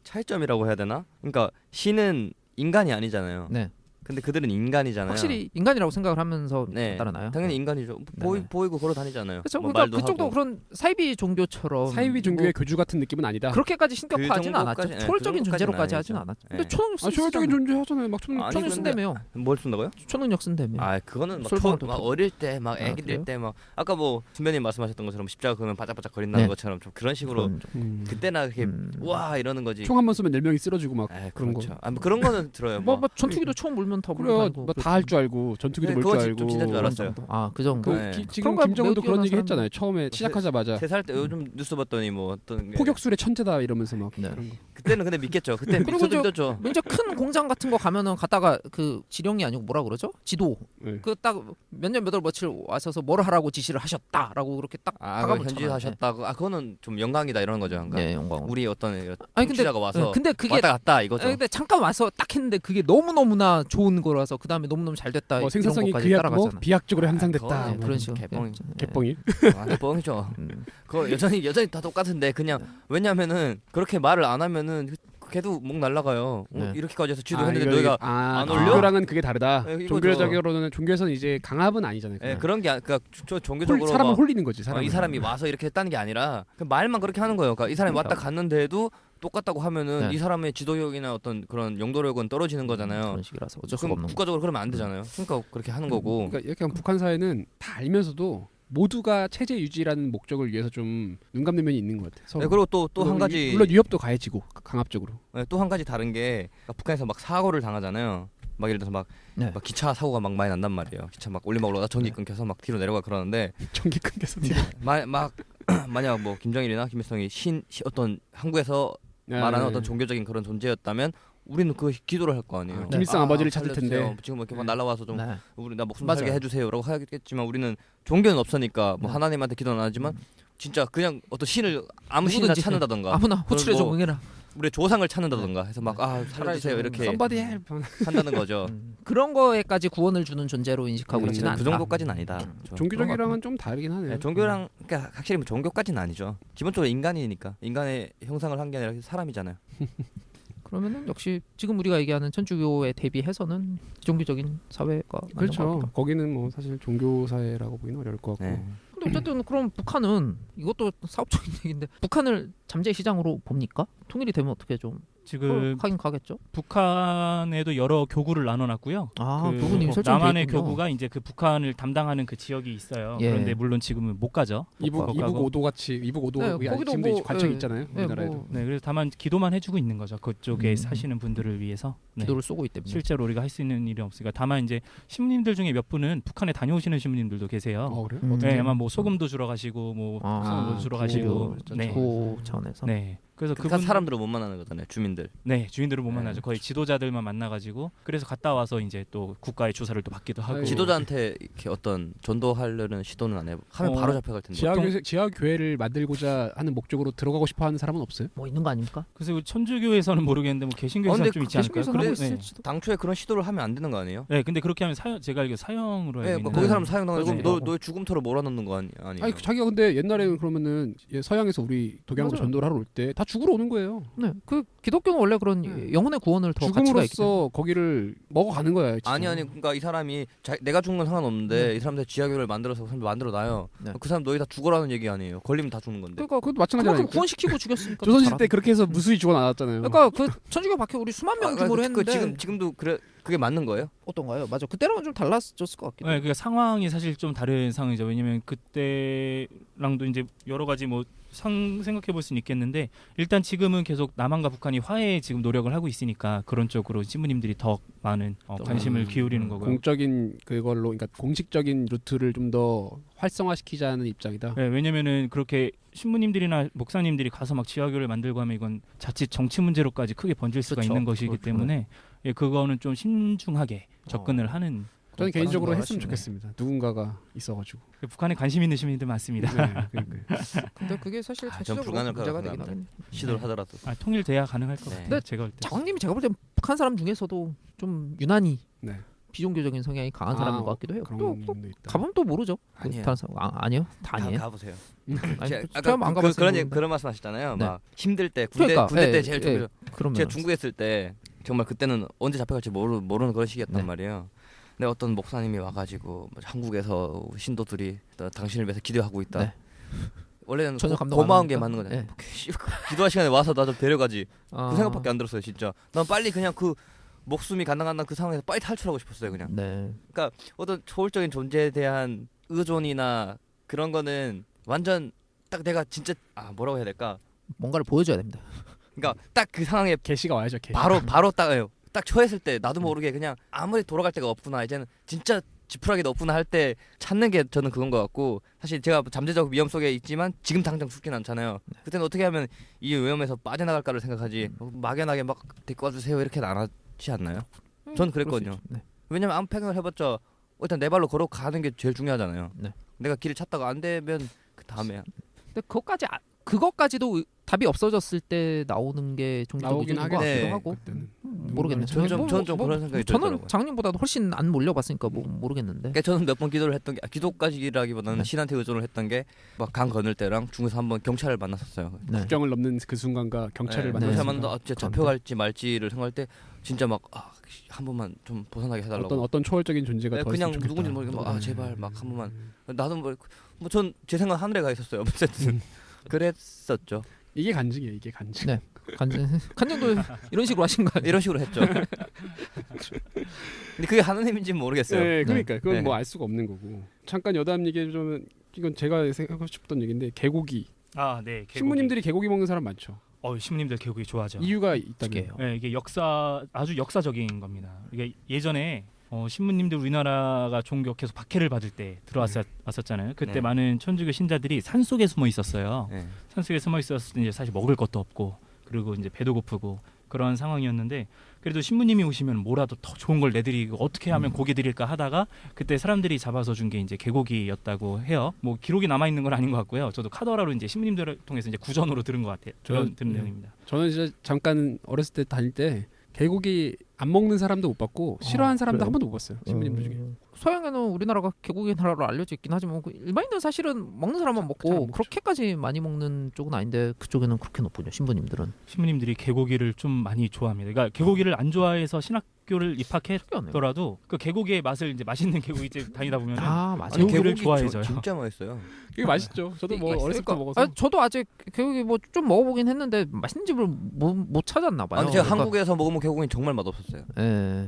차이점이라고 해야 되나? 그러니까 신은 인간이 아니잖아요. 네. 근데 그들은 인간이잖아요. 확실히 인간이라고 생각을 하면서 네. 따르나요? 당연히 인간이죠. 네. 보이고 걸어 다니잖아요. 그렇죠. 뭐 그러니까 말도 그쪽도 하고. 그런 사이비 종교처럼 사이비 종교의 교주 같은 느낌은 아니다. 그렇게까지 신격화하지는 않았죠. 정도까지- 네, 초월적인 그 존재로까지 정도까지는 하진 아니죠. 않았죠. 근데 네. 초능력 초월적인 존재 하잖아요. 막 아니, 초능 근데- 쓴다며요. 뭘 쓴다고요? 초능력 쓴다며. 아 그거는 막, 솔방울도 막 펴- 어릴 때 막 아, 애기들 그래요? 때 막 아까 뭐 선배님 말씀하셨던 것처럼 십자가 그러면 바짝바짝 거린다는 네. 것처럼 좀 그런 식으로 그런 좀. 그때나 그렇게 와 이러는 거지. 총 한 번 쏘면 4명이 쓰러지고 막 아, 그런 그렇죠. 거. 아, 뭐 그런 거는 들어요. 뭐 전투기도 처음 물면 더 그래요. 물고 다 할 줄 알고 전투기도 네, 몰 그거 줄 좀 알고. 진짜인 줄 알았어요. 아그 정도. 그 네. 지금 그런 거 김정은도 매우 그런 얘기 뛰어난 했잖아요. 처음에 시작하자마자 3살 때 요즘 뉴스 봤더니 뭐 어떤 게- 포격술의 천재다 이러면서 막 네. 그런 거. 그때는 근데 믿겠죠. 그때 그리고 저도 저- 믿었죠. 이제 큰 공장 같은 거 가면은 갔다가 그 지령이 아니고 뭐라 그러죠? 지도. 네. 그 딱 몇 년 몇 월 며칠 와서서 뭘 하라고 지시를 하셨다라고 그렇게 딱 아, 파감을 현지 쳐놔요. 하셨다고. 아, 그거는 좀 영광이다 이런 거죠. 그러니까 네, 영광. 우리 어떤 아니 근데 청취자가 와서 근데 그게 왔다 갔다 이거죠. 근데 잠깐 와서 딱 했는데 그게 너무 너무나 좋은 거라서 그 다음에 너무 너무 잘 됐다. 뭐 생산성이 이런 것까지 그야 뭐 따라가잖아. 비약적으로 향상됐다. 그거는 뭐 그런 식으로 개뻥. 개뻥이. 아, 뻥이죠. 음. 그거 여전히 다 똑같은데 그냥 왜냐면은 그렇게 말을 안 하면은 걔도 목 날라가요. 네. 이렇게까지 해서 아, 지도했는데 이거 너희가 안 올려? 종교랑은 그게 다르다. 네, 이거죠. 종교적으로는 종교에서는 이제 강압은 아니잖아요. 예, 그런 게 그러니까 저 종교적으로 사람을 막 홀리는 거지. 사람을. 이 사람이 와서 이렇게 했다는 게 아니라 그 말만 그렇게 하는 거예요. 그러니까 이 사람이 왔다 갔는데도 똑같다고 하면은 네. 이 사람의 지도력이나 어떤 그런 용도력은 떨어지는 거잖아요. 그런 식이라서 어쩔 수가 그럼 없는 거. 국가적으로 그러면 안 되잖아요. 그러니까 그렇게 하는 거고. 그러니까 이렇게 하면 북한 사회는 다 알면서도 모두가 체제 유지라는 목적을 위해서 좀 눈 감는 면이 있는 것 같아요. 서로. 네, 그리고 또 한 가지 물론 위협도 가해지고 강압적으로. 또 한 가지 다른 게 그러니까 북한에서 막 사고를 당하잖아요. 막 예를 들어서 막 기차 사고가 막 많이 난단 말이에요. 기차 막 올리막으로 전기 끊겨서 막 뒤로 내려가 그러는데 전기 끊겨서 뒤로. 막 만약 뭐 김정일이나 김일성이 어떤 한국에서 말하는 어떤 종교적인 그런 존재였다면 우리는 그 기도를 할 거 아니에요. 김일성 아버지를 찾을 살려주세요. 텐데. 지금 이렇게 막 날라와서 좀 네. 우리 나 목숨 맞아요. 살게 해주세요라고 하겠지만 우리는 종교는 없으니까 뭐 네. 하나님한테 기도는 안 하지만 진짜 그냥 어떤 신을 아무 신이나 누구든지 찾는다던가 아무나 호출해 좀 뭐 응해라. 우리 조상을 찾는다던가 해서 막 살려주세요 이렇게 Somebody help. 한다는 거죠. 그런 거에까지 구원을 주는 존재로 인식하고 있지는 않다. 그 정도까지는 아니다. 종교적이랑은 좀 다르긴 하네요. 네, 종교랑 그러니까 확실히 뭐 종교까지는 아니죠. 기본적으로 인간이니까 인간의 형상을 한 게 아니라 사람이잖아요. 그러면은 역시 지금 우리가 얘기하는 천주교에 대비해서는 종교적인 사회가 맞는 것 그렇죠. 같기도 하고. 거기는 뭐 사실 종교 사회라고 보기는 어려울 것 같고. 네. 근데 어쨌든 그럼 북한은 이것도 사업적인 얘기인데 북한을 잠재 시장으로 봅니까? 통일이 되면 어떻게 좀 지금 하긴 가겠죠. 북한에도 여러 교구를 나눠놨고요. 아, 그 교구는 이미 설정돼 남한의 있군요. 교구가 이제 그 북한을 담당하는 그 지역이 있어요. 예. 그런데 물론 지금은 못 가죠. 이북 못 가고. 오도 같이 이북 오도 네, 거기도 지금도 뭐, 관청이 예, 있잖아요. 예, 우리나라에도. 뭐 네, 그래서 다만 기도만 해주고 있는 거죠. 그쪽에 음. 사시는 분들을 위해서. 네. 기도를 쏘고 있다면. 실제로 우리가 할 수 있는 일이 없으니까 다만 이제 신부님들 중에 몇 분은 북한에 다녀오시는 신부님들도 계세요. 그래요? 음. 네, 아마 뭐 소금도 주러 가시고 뭐 소금도 주러 가시고. 네. 그 차원에서. 네. 그래서 그러니까 그분 사람들을 못 만나는 거잖아요. 주민들. 네, 주인들을 못 네, 만나죠. 거의 지도자들만 만나가지고 그래서 갔다 와서 이제 또 국가의 조사를 또 받기도 하고. 아이고. 지도자한테 이렇게 어떤 전도하려는 시도는 안 해. 하면 어, 바로 잡혀갈 텐데. 지하 교회를 만들고자 하는 목적으로 들어가고 싶어하는 사람은 없어요? 뭐 있는 거 아닙니까? 그래서 천주교에서는 모르겠는데 뭐 개신교에서는 근데 좀 있지 않을까요? 개신교에서는 하고 네. 있을지도. 당초에 그런 시도를 하면 안 되는 거 아니에요? 네, 근데 그렇게 하면 제가 알기로 사형으로 알고 네, 뭐 있는데. 거기 사람 사형당하고 네. 너 죽음터로 몰아넣는 거 아니에요? 아니 자기가 근데 옛날에는 그러면은 서양에서 우리 독양으로 맞아요. 전도를 하러 올 때 다 죽으러 오는 거예요. 네, 그 기독교는 원래 그런 영혼의 구원을 더 가치가 있기 때문에. 죽음으로써 거기를 먹어가는 거야. 진짜. 아니 그러니까 이 사람이 내가 죽는 건 상관없는데 이 사람들 지하교를 만들어서 만들어 놔요. 네. 그 사람 너희 다 죽어라는 얘기 아니에요. 걸리면 다 죽는 건데. 그러니까 그것도 마찬가지잖아요. 그만큼 구원시키고 죽였으니까. 조선시대 때 잘하죠. 그렇게 해서 무수히 죽어 나왔잖아요. 그러니까 그 천주교 밖에 우리 수만 명 규모로 했는데 지금도 그게 맞는 거예요? 어떤가요? 맞아. 그때랑은 좀 달라졌을 것 같기도. 네, 그러니까 상황이 사실 좀 다른 상황이죠. 왜냐면 그때랑도 이제 여러 가지 뭐 생각해 볼 수는 있겠는데 일단 지금은 계속 남한과 북한이 화해에 지금 노력을 하고 있으니까 그런 쪽으로 신부님들이 더 많은 관심을 기울이는 거고요. 공적인 그걸로 그러니까 공식적인 루트를 좀 더 활성화시키자는 입장이다. 네, 왜냐면은 그렇게 신부님들이나 목사님들이 가서 막 지하교를 만들고 하면 이건 자칫 정치 문제로까지 크게 번질 수가 그렇죠. 있는 것이기 그렇죠. 때문에 예, 그거는 좀 신중하게 접근을 하는. 저는 개인적으로 그런 했으면 거 좋겠습니다. 누군가가 있어가지고. 북한에 관심 있는 시민들 많습니다. 네, 그러니까요. 근데 그게 사실 전 자체적으로 불가능할 문제가 거라고 되긴 하겠네. 시도를 하더라도. 아, 통일돼야 가능할 것 네. 같아요. 근데 제가 볼 때. 장황님이 제가 볼 때 북한 사람 중에서도 좀 유난히 네. 비종교적인 성향이 강한 사람인 것 같기도 해요. 그런 또 분도 있다. 가보면 또 모르죠. 그 아니에요. 다른 사람 아니에요? 다 아니에요. 가보세요. 아니, 제가 제가 안 아까 가봤어요. 그런 말씀하셨잖아요. 네. 막 힘들 때 그러니까, 군대 예, 때 제일 예, 좀 그러면 제가 중국에 있을 때 정말 그때는 언제 잡혀갈지 모르는 그런 시기였단 네. 말이에요. 근데 어떤 목사님이 와가지고 뭐 한국에서 신도들이 당신을 위해서 기도하고 있다. 네. 원래는 전혀 감동 안 고마운 게 합니까? 많은 거잖아요. 네. 기도할 시간에 와서 나 좀 데려가지. 아. 그 생각밖에 안 들었어요, 진짜. 난 빨리 그냥 그 목숨이 가능한 그 상황에서 빨리 탈출하고 싶었어요, 그냥. 네. 어떤 초월적인 존재에 대한 의존이나 그런 거는 완전 딱 내가 진짜 뭐라고 해야 될까? 뭔가를 보여줘야 됩니다. 그러니까 딱 그 상황에 계시가 와야죠. 계시. 바로 딱 처했을 때 나도 모르게 그냥 아무리 돌아갈 데가 없구나 이제는 진짜 지푸라기도 없구나 할 때 찾는 게 저는 그건 것 같고 사실 제가 잠재적 위험 속에 있지만 지금 당장 죽진 않잖아요. 그때는 어떻게 하면 이 위험에서 빠져나갈까를 생각하지 막연하게 막 데리고 와주세요 이렇게는 안 하지 않나요? 전 그랬거든요. 네. 왜냐면 아무 패경을 해봤자 일단 내 발로 걸어가는 게 제일 중요하잖아요. 네. 내가 길을 찾다가 안 되면 그 다음에 근데 그것까지도 답이 없어졌을 때 나오는 게 종교적 나오긴 의존인 것 하겠네. 같기도 하고 그때는. 모르겠네. 저는 좀 그런 생각이 저는 들더라고요. 장님보다도 훨씬 안 몰려봤으니까 뭐 모르겠는데. 그러니까 저는 몇 번 기도를 했던 게 기도까지라기보다는 네. 신한테 의존을 했던 게 막 강 건널 때랑 중에서 한번 경찰을 만났었어요. 네. 국경을 넘는 그 순간과 경찰을 네, 만나서 경찰 네. 만나서 진짜 잡혀갈지 말지를 생각할 때 진짜 막 한 번만 좀 벗어나게 해달라고. 어떤 초월적인 존재가 네, 더 그냥 있으면 좋겠다. 누군지 모르게 막 제발 막 한 번만. 나도 전 제 생각 하늘에 가 있었어요. 어쨌든 그랬었죠. 이게 간증이에요. 이게 간증. 네. 간증도 이런 식으로 하신 거 아니에요? 이런 식으로 했죠. 근데 그게 하느님인지는 모르겠어요. 네, 그러니까 그건 네. 뭐 알 수가 없는 거고. 잠깐 여담 얘기해주면 이건 제가 생각하고 싶던 얘기인데 개고기. 아, 네. 개고기. 신부님들이 개고기 먹는 사람 많죠. 신부님들 개고기 좋아하죠. 이유가 있다면. 특이해요. 네, 이게 아주 역사적인 겁니다. 이게 예전에 신부님들 우리나라가 종교 계속 박해를 받을 때 들어왔었잖아요. 그때 네. 많은 천주교 신자들이 산 속에 숨어 있었어요. 네. 산 속에 숨어 있었을 때 이제 사실 먹을 것도 없고 그리고 이제 배도 고프고 그런 상황이었는데 그래도 신부님이 오시면 뭐라도 더 좋은 걸 내드리고 어떻게 하면 고기 드릴까 하다가 그때 사람들이 잡아서 준 게 이제 개고기였다고 해요. 뭐 기록이 남아 있는 건 아닌 것 같고요. 저도 카더라로 이제 신부님들을 통해서 이제 구전으로 들은 것 같아요. 들은 내용입니다. 저는 진짜 잠깐 어렸을 때 다닐 때 개고기 안 먹는 사람도 못 봤고 싫어하는 사람도 그래요? 한 번도 못 봤어요. 신부님들 중에. 서양에는 우리나라가 개고기 나라로 알려져 있긴 하지만 일반인들은 사실은 먹는 사람만 잘 먹고 안 먹죠. 그렇게까지 많이 먹는 쪽은 아닌데 그쪽에는 그렇게 높군요. 신부님들은. 신부님들이 개고기를 좀 많이 좋아합니다. 그러니까 개고기를 안 좋아해서 신학교를 입학했더라도 그 개고기의 맛을 이제 맛있는 개고기집 다니다 보면 맞아. 개고기를 좋아해져요. 진짜 맛있어요. 이게 맛있죠. 저도 뭐 맛있어요. 어렸을 때 먹어서. 저도 아직 개고기 뭐 좀 먹어보긴 했는데 맛있는 집을 못 찾았나 봐요. 아니 제가 그러니까, 한국에서 먹으면 개고기는 정말 맛없었어요. 예.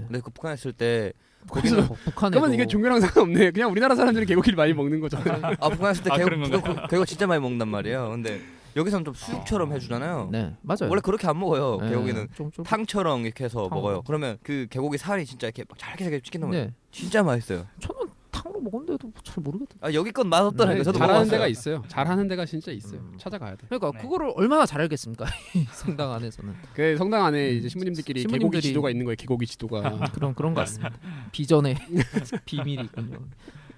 근데 그 북한에 있을 때 거기서 북한에 그러면 이게 종교랑 상관없네. 그냥 우리나라 사람들이 개고기를 많이 먹는 거잖아요. 북한에 있을 때 그런 건가요? 개고기 진짜 많이 먹는단 말이에요. 근데 여기서는 좀 수육처럼 해주잖아요. 네 맞아요. 원래 그렇게 안 먹어요. 예, 개고기는 좀 탕처럼 이렇게 해서 탕. 먹어요. 그러면 그 개고기 살이 진짜 이렇게 막 잘게 찢긴 네. 진짜 맛있어요. 저는 탕으로 먹었는데도 잘 모르겠다. 여기 건 맛없더라고요. 저도 잘하는 먹어봤어요. 데가 있어요. 잘하는 데가 진짜 있어요. 찾아가야 돼. 그러니까 네. 그거를 얼마나 잘 알겠습니까? 이 성당 안에서는 그 성당 안에 이제 신부님들끼리 개고기 신부님들이- 지도가 있는 거예요. 개고기 지도가. 그런 것 같습니다. 비전의 비밀이 있군요.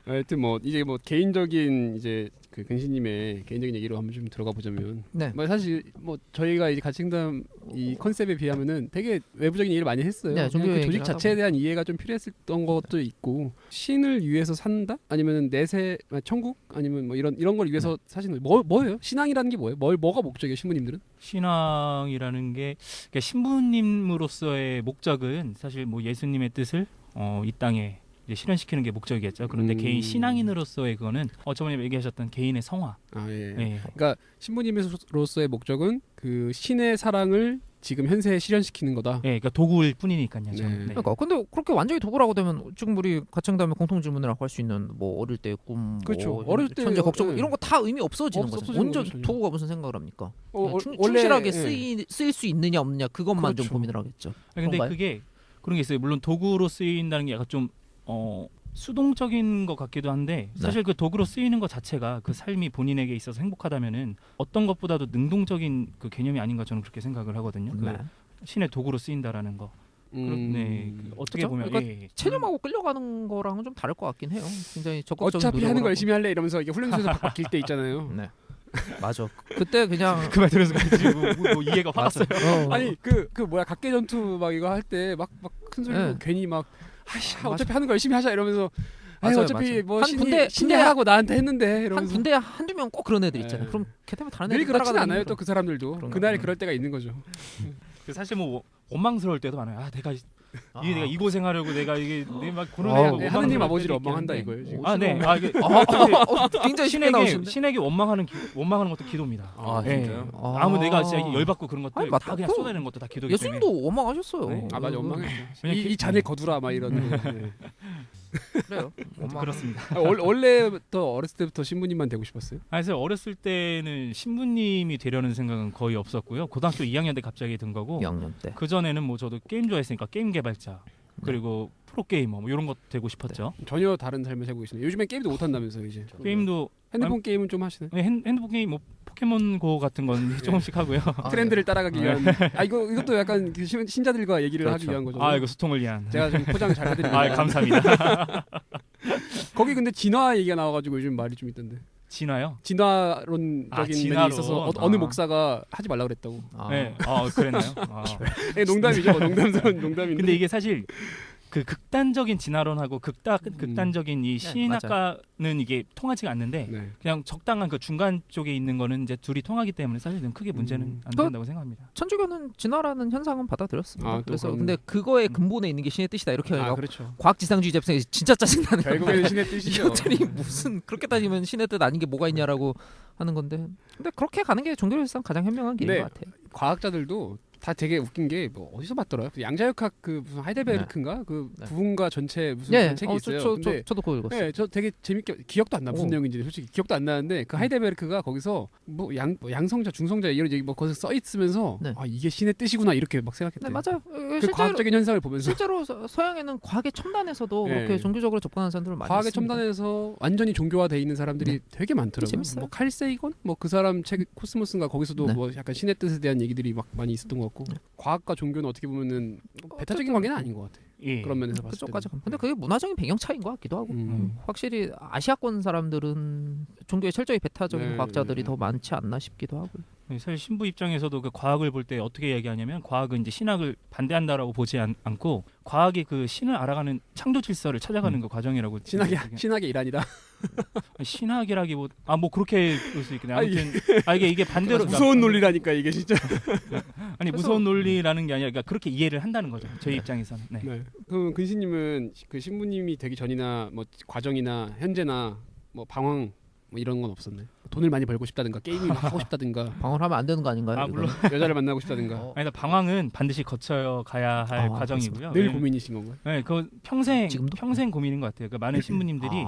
하여튼 뭐 이제 뭐 개인적인 이제 그 근시님의 개인적인 얘기로 한번 좀 들어가 보자면, 네. 뭐 사실 뭐 저희가 이제 가칭담 이 컨셉에 비하면은 되게 외부적인 얘기를 많이 했어요. 네, 그냥 종교 그 얘기를 조직 하다 자체에 대한 이해가 좀 필요했었던 것도 있고, 신을 위해서 산다? 아니면 내세 천국? 아니면 뭐 이런 걸 위해서 사시는 뭐예요? 신앙이라는 게 뭐예요? 뭐가 목적이에요, 신부님들은? 신앙이라는 게 그러니까 신부님으로서의 목적은 사실 뭐 예수님의 뜻을 이 땅에 이제 실현시키는 게 목적이겠죠. 그런데 개인 신앙인으로서의 그거는 어쩌면 얘기하셨던 개인의 성화. 아 예. 예. 그러니까 신부님으로서의 목적은 그 신의 사랑을 지금 현세에 실현시키는 거다. 예, 그러니까 도구일 뿐이니까요. 네. 저는. 네. 그러니까 근데 그렇게 완전히 도구라고 되면 지금 우리 가칭담의 공통 질문이라고 할 수 있는 뭐 어릴 때 꿈, 그렇죠. 뭐 어릴 때 천재 걱정 네. 이런 거 다 의미 없어지는 거죠. 없어지는 먼저 거죠. 도구가 무슨 생각을 합니까? 그냥 원래, 충실하게 예. 쓰일 수 있느냐 없느냐 그것만 좀 그렇죠. 고민을 하겠죠. 근데 그런가요? 그게 그런 게 있어요. 물론 도구로 쓰인다는 게 약간 좀 수동적인 것 같기도 한데 사실 그 도구로 쓰이는 것 자체가 그 삶이 본인에게 있어서 행복하다면은 어떤 것보다도 능동적인 그 개념이 아닌가 저는 그렇게 생각을 하거든요. 그 신의 도구로 쓰인다라는 거. 네, 어떻게 그렇죠? 보면 그러니까 예. 체념하고 끌려가는 거랑은 좀 다를 것 같긴 해요. 굉장히 적극적인 어차피 하는 노력을 거 하고. 열심히 할래 이러면서 이게 훈련소에서 바뀔 때 있잖아요. 네. 맞아. 그때 그냥 그 말 들어서 뭐 이해가 확 왔어요. 아니 그 뭐야 각계 전투 막 이거 할 때 막 큰 소리 네. 괜히 막 아이씨 맞아. 어차피 하는 거 열심히 하자 이러면서 맞아요, 어차피 맞아요. 뭐 한 신이 군대 하라고 나한테 했는데 한 이러면서 군대에 한두 명 꼭 그런 애들 있잖아요. 네. 그럼 걔 때문에 다른 늘 애들 그렇진 따라가는 않아요. 거죠. 또 그 사람들도 그런가? 그날 그럴 때가 있는 거죠. 사실 뭐 원망스러울 때도 많아요. 내가 이게 내가 이 고생하려고 내가 이게 막 그런 아우, 애가 네, 하느님 원망스러울 아버지를 때도 원망한다 있긴 한데. 이거예요. 지금. 네. 이게 굉장히 쉽게 나오시는데. 신에게 원망하는 것도 기도입니다. 아, 예. 진짜요? 아무 내가 진짜 열받고 그런 것들 아니, 맞다. 다 그냥 쏟아내는 것도 다 기도기 때문에. 예수님도 원망하셨어요. 네. 아 맞아 원망했죠. 왜냐면 이 잔을 거두라 막 이런. 네. 그래요. 원망. 그렇습니다. 원래부터 어렸을 때부터 신부님만 되고 싶었어요? 그래서 어렸을 때는 신부님이 되려는 생각은 거의 없었고요. 고등학교 2학년 때 갑자기 든 거고 2학년 때. 그 전에는 뭐 저도 게임 좋아했으니까 게임 개발자 그리고 프로 게이머 뭐 이런 것 되고 싶었죠. 전혀 다른 삶을 살고 계시네요. 요즘엔 게임도 못 한다면서요 이제. 게임도 핸드폰 게임은 좀 하시나요? 핸드폰 게임 뭐 포켓몬고 같은 건 조금씩 하고요. 트렌드를 따라가기 위한. 이것도 약간 그 신자들과 얘기를 그렇죠. 하기 위한 거죠. 이거 소통을 위한. 제가 좀 포장 잘 해드립니다. 감사합니다. 거기 근데 진화 얘기가 나와가지고 요즘 말이 좀 있던데. 진화요? 진화론적인 면이 진화론. 있어서 어느 목사가 하지 말라 그랬다고. 네. 그랬나요? 네, 농담이죠. 농담스러운 농담인데. 근데 이게 사실 그 극단적인 진화론하고 극단적인 이 신학과는 이게 통하지가 않는데 네. 그냥 적당한 그 중간 쪽에 있는 거는 이제 둘이 통하기 때문에 사실은 크게 문제는 안 된다고 생각합니다. 천주교는 진화라는 현상은 받아들였습니다. 그래서 그럼. 근데 그거의 근본에 있는 게 신의 뜻이다 이렇게 해요. 그렇죠. 과학지상주의 접생이 진짜 짜증나는 거예요. 결국에는 신의 뜻이죠. 이것들이 무슨 그렇게 따지면 신의 뜻 아닌 게 뭐가 있냐라고 하는 건데 근데 그렇게 가는 게 종교일상 가장 현명한 길인 네. 것 같아요. 과학자들도 다 되게 웃긴 게 뭐 어디서 봤더라? 양자역학 그 무슨 하이델베르크인가 그 네. 부분과 전체 무슨 책이 있어요. 근데 저도 그거 읽었어요. 네, 저 되게 재밌게 기억도 안 나 무슨 내용인지 솔직히 기억도 안 나는데 그 하이델베르크가 거기서 뭐 양성자, 중성자 이런 얘기 뭐 거기서 써 있으면서 네. 이게 신의 뜻이구나 이렇게 막 생각했대. 네 맞아요. 그 과학적인 현상을 보면서 실제로 서양에는 과학의 첨단에서도 네. 그렇게 종교적으로 접근하는 사람들을 많이 과학의 있습니다. 첨단에서 완전히 종교화돼 있는 사람들이 되게 많더라고요. 재밌어요. 뭐 칼세이건 뭐 그 사람 책 코스모스인가 거기서도 네. 뭐 약간 신의 뜻에 대한 얘기들이 막 많이 있었던 것 같고 과학과 종교는 어떻게 보면은 배타적인 관계는 아닌 것 같아. 예. 그런 면에서 봤을 때. 그쪽까지 가면. 근데 그게 문화적인 배경 차이인 것 같기도 하고. 확실히 아시아권 사람들은 종교에 철저히 배타적인 네, 과학자들이 네. 더 많지 않나 싶기도 하고. 사실 신부 입장에서도 그 과학을 볼 때 어떻게 얘기하냐면 과학은 이제 신학을 반대한다라고 보지 않고 과학이 그 신을 알아가는 창조 질서를 찾아가는 그 과정이라고. 신학의 일환이다. 신학이라기보다 뭐 그렇게 볼 수 있겠네. 아무튼 이게 반대로 무서운 논리라니까 이게 진짜. 아니 무서운 논리라는 게 아니라 그러니까 그렇게 이해를 한다는 거죠. 저희 입장에서는. 네. 네. 그럼 근시님은 그 신부님이 되기 전이나 뭐 과정이나 현재나 뭐 방황 뭐 이런 건 없었나요? 돈을 많이 벌고 싶다든가 게임을 막 하고 싶다든가 방언하면 안 되는 거 아닌가요? 물론 여자를 만나고 싶다든가 아니 방황은 반드시 거쳐 가야 할 과정이고요. 늘 고민이신 건가요? 네, 그 평생 지금도? 평생 고민인 것 같아요. 그 많은 신부님들이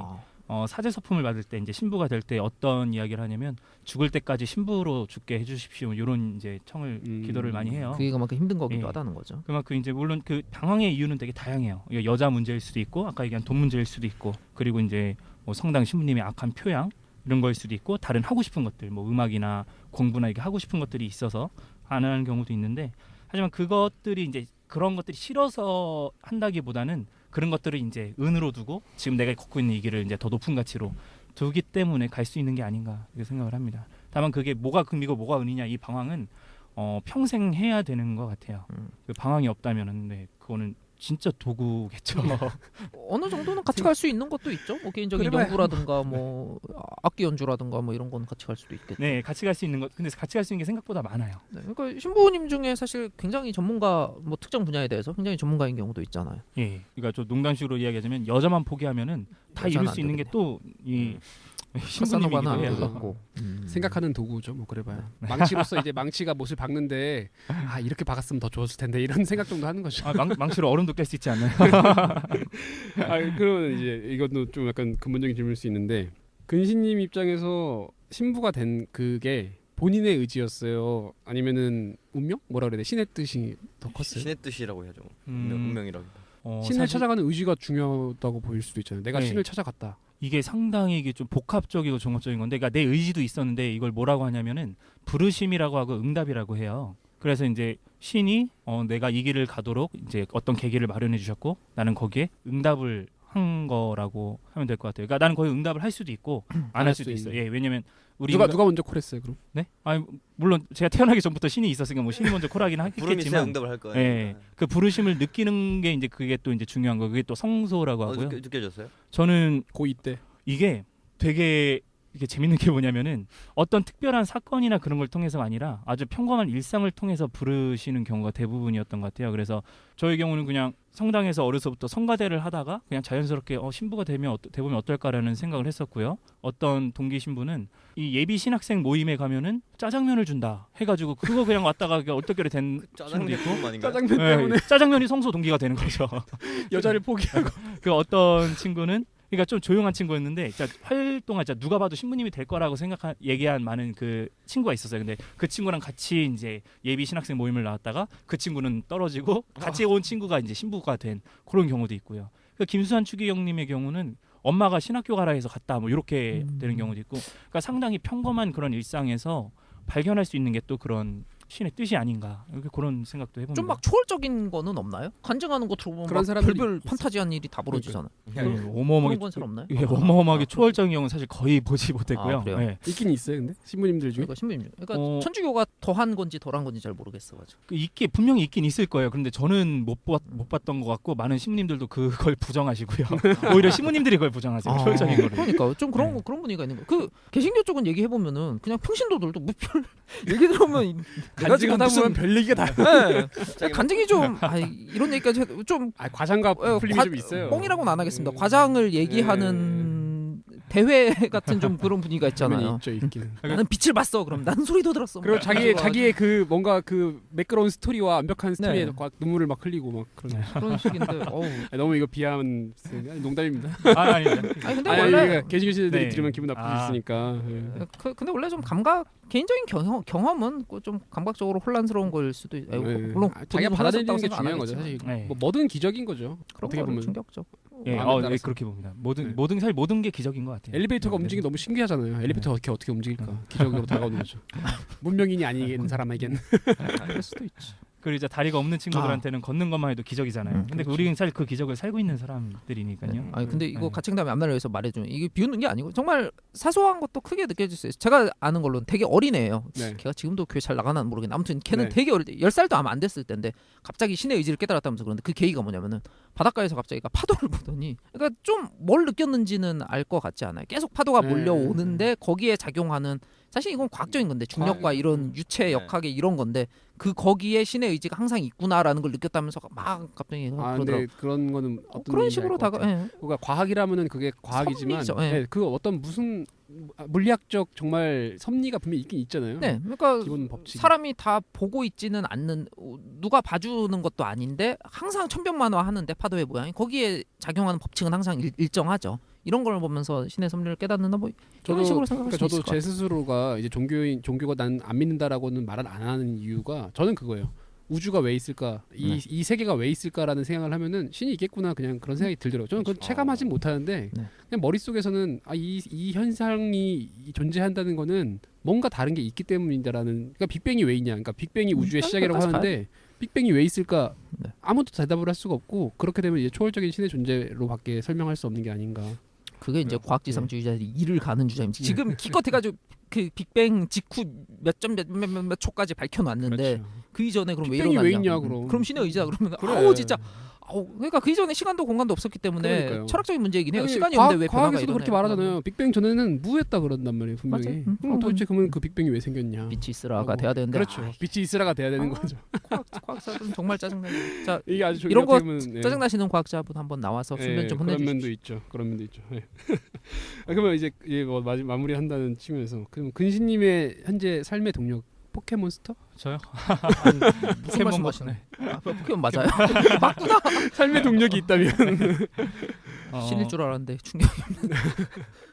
사제 서품을 받을 때 이제 신부가 될 때 어떤 이야기를 하냐면 죽을 때까지 신부로 죽게 해주십시오. 이런 이제 청을 기도를 많이 해요. 그게 그만큼 힘든 거기도 예. 하다는 거죠. 그만큼 이제 물론 그 방황의 이유는 되게 다양해요. 이게 여자 문제일 수도 있고 아까 얘기한 돈 문제일 수도 있고 그리고 이제 뭐 성당 신부님의 악한 표양 이런 거일 수도 있고 다른 하고 싶은 것들 뭐 음악이나 공부나 이게 하고 싶은 것들이 있어서 안 하는 경우도 있는데 하지만 그것들이 이제 그런 것들이 싫어서 한다기보다는 그런 것들을 이제 은으로 두고 지금 내가 걷고 있는 이 길을 이제 더 높은 가치로 두기 때문에 갈 수 있는 게 아닌가 이렇게 생각을 합니다. 다만 그게 뭐가 금이고 뭐가 은이냐 이 방황은 평생 해야 되는 것 같아요. 그 방황이 없다면은 네, 그거는 진짜 도구겠죠. 어느 정도는 같이 갈 수 있는 것도 있죠. 뭐 개인적인 그래봐야 연구라든가 뭐 악기 연주라든가 뭐 이런 건 같이 갈 수도 있겠죠. 네, 같이 갈 수 있는 것. 근데 같이 갈 수 있는 게 생각보다 많아요. 네, 그러니까 신부님 중에 사실 굉장히 전문가 뭐 특정 분야에 대해서 굉장히 전문가인 경우도 있잖아요. 예, 그러니까 좀 농담식으로 이야기하자면 여자만 포기하면은 다 이룰 수 있는 게 또 이 신부님이기도 카사노바나 해요. 같고. 생각하는 도구죠. 뭐 그래봐야 망치로서 이제 망치가 못을 박는데 이렇게 박았으면 더 좋았을 텐데 이런 생각 정도 하는 거죠. 망치로 얼음도 깰 수 있지 않나요? 그러면 이제 이것도 좀 약간 근본적인 질문일 수 있는데 근시님 입장에서 신부가 된 그게 본인의 의지였어요? 아니면은 운명? 뭐라 그래야 돼? 신의 뜻이 더 컸어요? 신의 뜻이라고 해야죠. 운명이라고. 신을 사실 찾아가는 의지가 중요하다고 보일 수도 있잖아요. 내가 네. 신을 찾아갔다. 이게 상당히 이게 좀 복합적이고 종합적인 건데, 그러니까 내 의지도 있었는데 이걸 뭐라고 하냐면은 부르심이라고 하고 응답이라고 해요. 그래서 이제 신이 내가 이 길을 가도록 이제 어떤 계기를 마련해 주셨고 나는 거기에 응답을 한 거라고 하면 될 것 같아요. 그러니까 나는 거의 응답을 할 수도 있고 안 할 수도 있어. 예, 왜냐면 누가 먼저 콜했어요, 그럼? 네? 아니 물론 제가 태어나기 전부터 신이 있었으니까 뭐 신이 먼저 콜하긴 부름이 있어야 하겠지만, 응답을 할 거예요. 예, 그 부르심을 느끼는 게 이제 그게 또 이제 중요한 거. 그게 또 성소라고 하고요. 느껴졌어요? 저는 고2 때. 이게 되게 이게 재밌는 게 뭐냐면은 어떤 특별한 사건이나 그런 걸 통해서가 아니라 아주 평범한 일상을 통해서 부르시는 경우가 대부분이었던 것 같아요. 그래서 저의 경우는 그냥 성당에서 어려서부터 성가대를 하다가 그냥 자연스럽게 신부가 되면 돼보면 어떨까라는 생각을 했었고요. 어떤 동기 신부는 이 예비 신학생 모임에 가면은 짜장면을 준다 해가지고 그거 그냥 왔다가 어떻게 된 친구도 있고 아닌가요? 네, 짜장면이 성소 동기가 되는 거죠. 여자를 포기하고 그 어떤 친구는 그러니까 좀 조용한 친구였는데 진짜 활동한 진짜 누가 봐도 신부님이 될 거라고 얘기한 많은 그 친구가 있었어요. 근데 그 친구랑 같이 이제 예비 신학생 모임을 나왔다가 그 친구는 떨어지고 같이 온 친구가 이제 신부가 된 그런 경우도 있고요. 그 김수환 추기경님의 경우는 엄마가 신학교 가라 해서 갔다 뭐 이렇게 되는 경우도 있고, 그러니까 상당히 평범한 그런 일상에서 발견할 수 있는 게 또 그런 신의 뜻이 아닌가 이렇게 그런 생각도 해봅니다. 좀 막 초월적인 거는 없나요? 간증하는 거 들어보면 그런 막 사람들이 별별 있어. 판타지한 일이 다 벌어지잖아. 어마어마하게 그런 건 잘 없나요? 예, 어마어마하게 초월적인 경우는 사실 거의 보지 못했고요. 아, 그래요? 예. 있긴 있어요. 근데 신부님들 중에 그러니까 신부님 중. 그러니까 천주교가 더한 건지 덜한 건지 잘 모르겠어가지고. 분명히 있긴 있을 거예요. 그런데 저는 못 봤던 것 같고 많은 신부님들도 그걸 부정하시고요. 오히려 신부님들이 그걸 부정하세요. 초월적인 거를. 그러니까 좀 그런 네. 그런 분위기가 있는 거. 그 개신교 쪽은 얘기해 보면은 그냥 평신도들도 뭐별 얘기 들으면 내가 지금 간증하다 무슨 보면 별 얘기가 다. 네. 간증이 좀 이런 얘기까지 해도 좀 과장과 풀림이 좀 있어요. 뻥이라고는 안 하겠습니다. 과장을 얘기하는 대회 같은 좀 그런 분위기가 있잖아요. 있죠, 있기는. 나는 빛을 봤어. 그럼 나는 소리도 들었어. 그리고 자기의 그 뭔가 그 매끄러운 스토리와 완벽한 스토리에 네. 눈물을 막 흘리고 막 그런. 그런 식인데. 어우. 너무 이거 비하면 농담입니다. 아닙니다. 아니 근데 아니, 원래 개신교 시대들이 네. 들으면 기분 나쁠 수 있으니까. 예. 근데 원래 좀 개인적인 경험은 좀 감각적으로 혼란스러운 거일 수도 있어요. 물론 자기가 본인은 받아들이는 게 혼란스럽다고 중요한 거죠. 생각 안 사실 네. 뭐 뭐든 기적인 거죠. 그런 어떻게 거는 보면 충격적. 예, 마음에 따라서. 그렇게 봅니다. 네. 사실 모든 게 기적인 것 같아요. 엘리베이터가 네. 움직이기 너무 신기하잖아요. 엘리베이터가 어떻게 움직일까? 기적으로 다가오는 거죠. 문명인이 아닌 사람에겐. 그럴 수도 있지. 그리고 이제 다리가 없는 친구들한테는 걷는 것만 해도 기적이잖아요. 근데 그렇죠. 우리는 사실 그 기적을 살고 있는 사람들이니까요. 네. 아니 근데 이거 네. 가칭담이 안나를 위해서 말해주면 이게 비웃는 게 아니고 정말 사소한 것도 크게 느껴질 수 있어요. 제가 아는 걸로는 되게 어린 애예요. 네. 걔가 지금도 교회 잘 나가나 모르겠는데 아무튼 걔는 네. 되게 어릴 때 10살도 아마 안 됐을 때인데 갑자기 신의 의지를 깨달았다면서 그런데 그 계기가 뭐냐면은 바닷가에서 갑자기 파도를 보더니 그러니까 좀 뭘 느꼈는지는 알 것 같지 않아요. 계속 파도가 네. 몰려오는데 거기에 작용하는 사실 이건 과학적인 건데 중력과 이런 유체 역학의 이런 건데 그 거기에 신의 의지가 항상 있구나라는 걸 느꼈다면서 막 갑자기 그러더라고요. 근데 그런 거는 어떤 그런 얘기인지 식으로 알것 같아요. 다가 그러니까 과학이라면은 그게 과학이지만 섭리죠, 예. 네, 그 어떤 무슨 물리학적 정말 섭리가 분명히 있긴 있잖아요. 네, 그러니까 기본 법칙. 사람이 다 보고 있지는 않는 누가 봐주는 것도 아닌데 항상 천변만화 하는데 파도의 모양이 거기에 작용하는 법칙은 항상 일정하죠. 이런 걸 보면서 신의 섭리를 깨닫는다 뭐 이런 식으로 생각할 수 있을 것 제 같아요. 스스로가 이제 종교가 난 안 믿는다라고는 말을 안 하는 이유가 저는 그거예요. 우주가 왜 있을까? 이 세계가 왜 있을까라는 생각을 하면은 신이 있겠구나 그냥 그런 생각이 들더라고요. 저는 그건 체감하진 못하는데 네. 그냥 머릿속에서는 이 현상이 존재한다는 거는 뭔가 다른 게 있기 때문이다라는. 그러니까 빅뱅이 왜 있냐? 그러니까 빅뱅이 우주의 시작이라고 하는데 빅뱅이 왜 있을까? 네. 아무도 대답을 할 수가 없고 그렇게 되면 이제 초월적인 신의 존재로밖에 설명할 수 없는 게 아닌가. 그게 이제 네. 과학지상주의자들이 이를 가는 주장입니다. 지금 기껏 해가지고 그 빅뱅 직후 몇 초까지 밝혀놨는데 그렇죠. 그 이전에 그럼 왜 빅뱅이 일어났냐? 왜 있냐, 그럼. 그럼 신의 의지다 그러면 그래. 아우 진짜 그러니까 그 이전에 시간도 공간도 없었기 때문에 그러니까요. 철학적인 문제이긴 해요. 아니, 시간이 없는데 왜 변화가 과학에서도 그렇게 일어나요? 말하잖아요. 빅뱅 전에는 무했다 그런단 말이에요. 분명히. 맞아요. 도대체 그러면 그 빅뱅이 왜 생겼냐. 빛이 있으라가 하고. 돼야 되는데 그렇죠. 빛이 있으라가 돼야 되는 거죠. 과학자들은 정말 짜증나요. 자 이게 아주 이런 거 어떻게 보면, 예. 짜증나시는 과학자분 한번 나와서 수면 좀 그런 면도 혼내주십시오. 있죠. 그런 면도 있죠. 예. 그러면 이제 뭐 마무리한다는 측면에서 그럼 근신님의 현재 삶의 동력 포켓몬스터? 저요? 무슨 말씀하시네? 포켓몬 맞아요. 맞구나. 삶의 동력이 있다면 실릴 줄 알았는데 충격.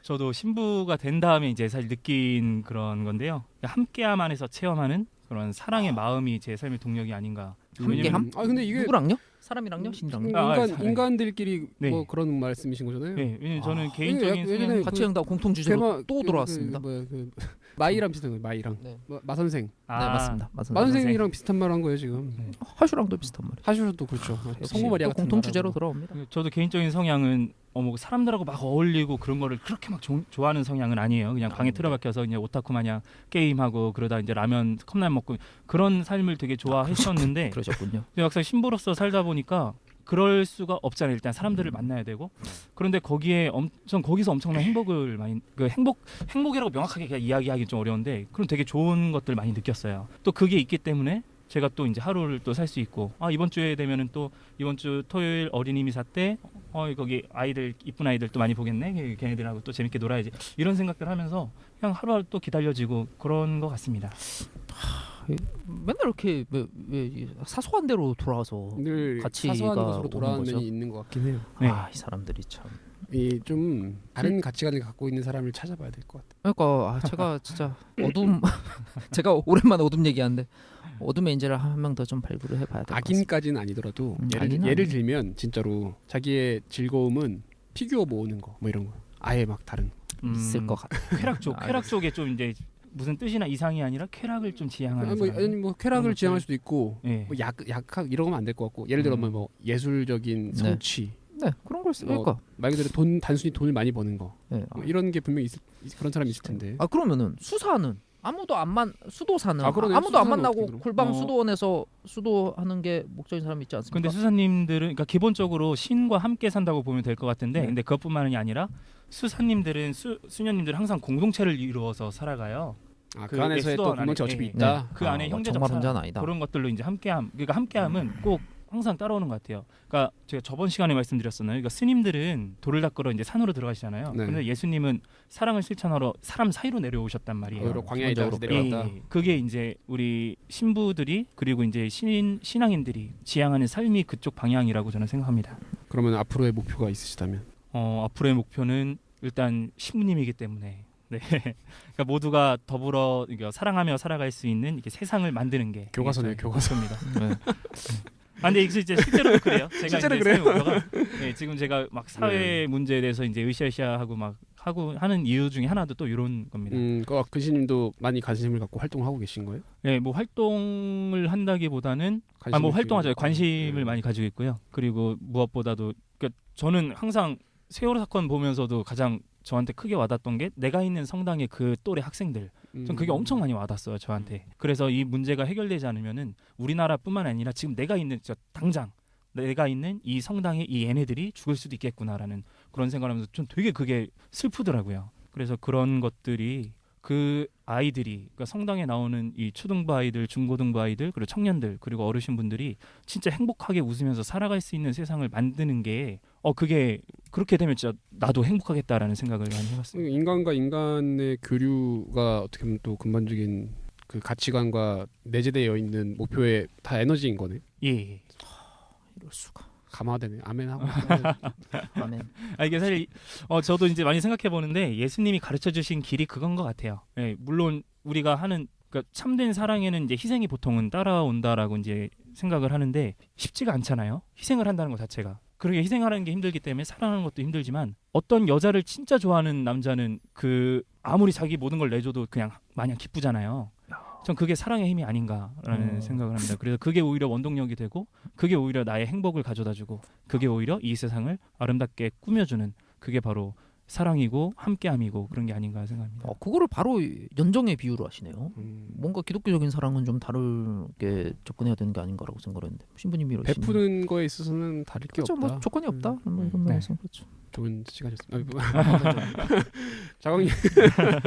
저도 신부가 된 다음에 이제 사실 느낀 그런 건데요. 함께함 안에서 체험하는 그런 사랑의 마음이 제 삶의 동력이 아닌가. 함께함? 근데 이게 누구랑요? 사람이랑요? 신랑요? 인간들끼리 네. 뭐 그런 말씀이신 거잖아요. 네, 왜냐면 저는 개인적인 예전에 성향이 같이 행다 공통 주제로 또 돌아왔습니다. 마이랑 비슷한 거예요. 마이랑 네. 마선생. 네 맞습니다. 마선생이랑 비슷한 말 한 거예요 지금. 하슈랑도 비슷한 말이에요. 하슈도 그렇죠. 성모 마리아 또 같은 공통 말 주제로 하고. 돌아옵니다. 저도 개인적인 성향은 뭐 사람들하고 막 어울리고 그런 거를 그렇게 막 좋아하는 성향은 아니에요. 그냥 방에 틀어박혀서 그냥 오타쿠 마냥 게임하고 그러다 이제 라면 컵라면 먹고 그런 삶을 되게 좋아했었는데 그러셨군요. 근데 막상 신부로서 살다 보니까 그럴 수가 없잖아요. 일단 사람들을 만나야 되고 그런데 거기서 엄청난 행복을 많이 행복이라고 명확하게 그냥 이야기하기 좀 어려운데 그럼 되게 좋은 것들 많이 느꼈어요. 또 그게 있기 때문에 제가 또 이제 하루를 또 살 수 있고 이번 주에 되면은 또 이번 주 토요일 어린이 미사 때 거기 아이들 이쁜 아이들 또 많이 보겠네. 걔네들하고 또 재밌게 놀아야지. 이런 생각들 하면서 그냥 하루하루 또 기다려지고 그런 것 같습니다. 맨날 이렇게 왜 사소한 대로 돌아와서 늘 가치가 사소한 것으로 오는 돌아가는 거죠? 면이 있는 것 같긴 해요. 네. 이 사람들이 참. 이 좀 다른 가치관을 갖고 있는 사람을 찾아봐야 될 것 같아요. 그러니까 제가 진짜 어둠 제가 오랜만에 어둠 얘기하는데 어둠의 인재를 한 명 더 좀 발굴을 해봐야 될 것 같습니다. 악인까지는 아니더라도 예를 들면 진짜로 자기의 즐거움은 피규어 모으는 거 뭐 이런 거 아예 막 다른 있을 것 같아요. 쾌락 쪽에 좀 이제 무슨 뜻이나 이상이 아니라 쾌락을 좀 지향하는 사람. 뭐 쾌락을 지향할 수도 있고 네. 뭐 약학 이런 거면 안 될 것 같고 예를 들면 뭐 예술적인 성취 네 그런 걸 쓰니까 말 그대로 단순히 돈을 많이 버는 거 네. 뭐 이런 게 분명히 그런 사람이 있을 텐데 그러면은 수사는 수도사는 그러네. 아무도 안 수사는 만나고 어떻게 골방 수도원에서 수도하는 게 목적인 사람이 있지 않습니까? 근데 수사님들은 그러니까 기본적으로 신과 함께 산다고 보면 될 것 같은데 근데 그것뿐만이 아니라 수사님들은 수녀님들은 항상 공동체를 이루어서 살아가요. 그 안에서의 또 공동체 어차피 있다. 그 안에 형제적 정말 사랑, 혼자는 아니다. 그런 것들로 이제 함께함. 그러니까 함께함은 꼭 항상 따라오는 것 같아요. 그러니까 제가 저번 시간에 말씀드렸었나요? 그러니까 스님들은 돌을 닦으러 이제 산으로 들어가시잖아요. 네. 그런데 예수님은 사랑을 실천하러 사람 사이로 내려오셨단 말이에요. 광야에 들어가서 내려갔다. 그게 이제 우리 신부들이 그리고 이제 신앙인들이 지향하는 삶이 그쪽 방향이라고 저는 생각합니다. 그러면 앞으로의 목표가 있으시다면? 앞으로의 목표는 일단 신부님이기 때문에 네. 그러니까 모두가 더불어 사랑하며 살아갈 수 있는 이렇게 세상을 만드는 게 교과서네요, 교과서입니다. 네. 근데 이제 실제로도 그래요. 제가 실제로 이제 그래요. 지금 제가 막 사회 문제에 대해서 이제 으쌰으쌰하고 막 하는 이유 중에 하나도 또 이런 겁니다. 근신님도 많이 관심을 갖고 활동하고 계신 거예요? 네, 뭐 활동을 한다기보다는 뭐 활동하죠. 관심을 많이 가지고 있고요. 그리고 무엇보다도 그러니까 저는 항상 세월호 사건 보면서도 가장 저한테 크게 와닿았던 게 내가 있는 성당의 그 또래 학생들. 전 그게 엄청 많이 와닿았어요, 저한테. 그래서 이 문제가 해결되지 않으면은 우리나라뿐만 아니라 지금 당장 내가 있는 이 성당의 이 얘네들이 죽을 수도 있겠구나라는 그런 생각을 하면서 좀 되게 그게 슬프더라고요. 그래서 그런 것들이 그 아이들이 그러니까 성당에 나오는 이 초등부 아이들, 중고등부 아이들, 그리고 청년들, 그리고 어르신분들이 진짜 행복하게 웃으면서 살아갈 수 있는 세상을 만드는 게 그게 그렇게 되면 진짜 나도 행복하겠다라는 생각을 많이 해봤어요. 인간과 인간의 교류가 어떻게 보면 또 근본적인 그 가치관과 내재되어 있는 목표의 다 에너지인 거네. 예. 이럴 수가. 감화되네. 아멘하고. 아멘. 이게 사실 저도 이제 많이 생각해 보는데 예수님이 가르쳐 주신 길이 그건 것 같아요. 예, 물론 우리가 하는 그러니까 참된 사랑에는 이제 희생이 보통은 따라온다라고 이제 생각을 하는데 쉽지가 않잖아요. 희생을 한다는 것 자체가. 그렇게 희생하는 게 힘들기 때문에 사랑하는 것도 힘들지만 어떤 여자를 진짜 좋아하는 남자는 그 아무리 자기 모든 걸 내줘도 그냥 마냥 기쁘잖아요. 전 그게 사랑의 힘이 아닌가라는 생각을 합니다. 그래서 그게 오히려 원동력이 되고 그게 오히려 나의 행복을 가져다주고 그게 오히려 이 세상을 아름답게 꾸며주는 그게 바로 사랑이고 함께함이고 그런 게 아닌가 생각합니다. 그거를 바로 연정의 비유로 하시네요. 뭔가 기독교적인 사랑은 좀 다르게 접근해야 되는 게 아닌가라고 생각했는데 신부님이 이러시네. 베푸는 거에 있어서는 다를 게 그렇죠. 없다. 뭐 조건이 없다. 뭐 이런 면에서 그렇죠. 좋은 시간이었습니다. 자광님.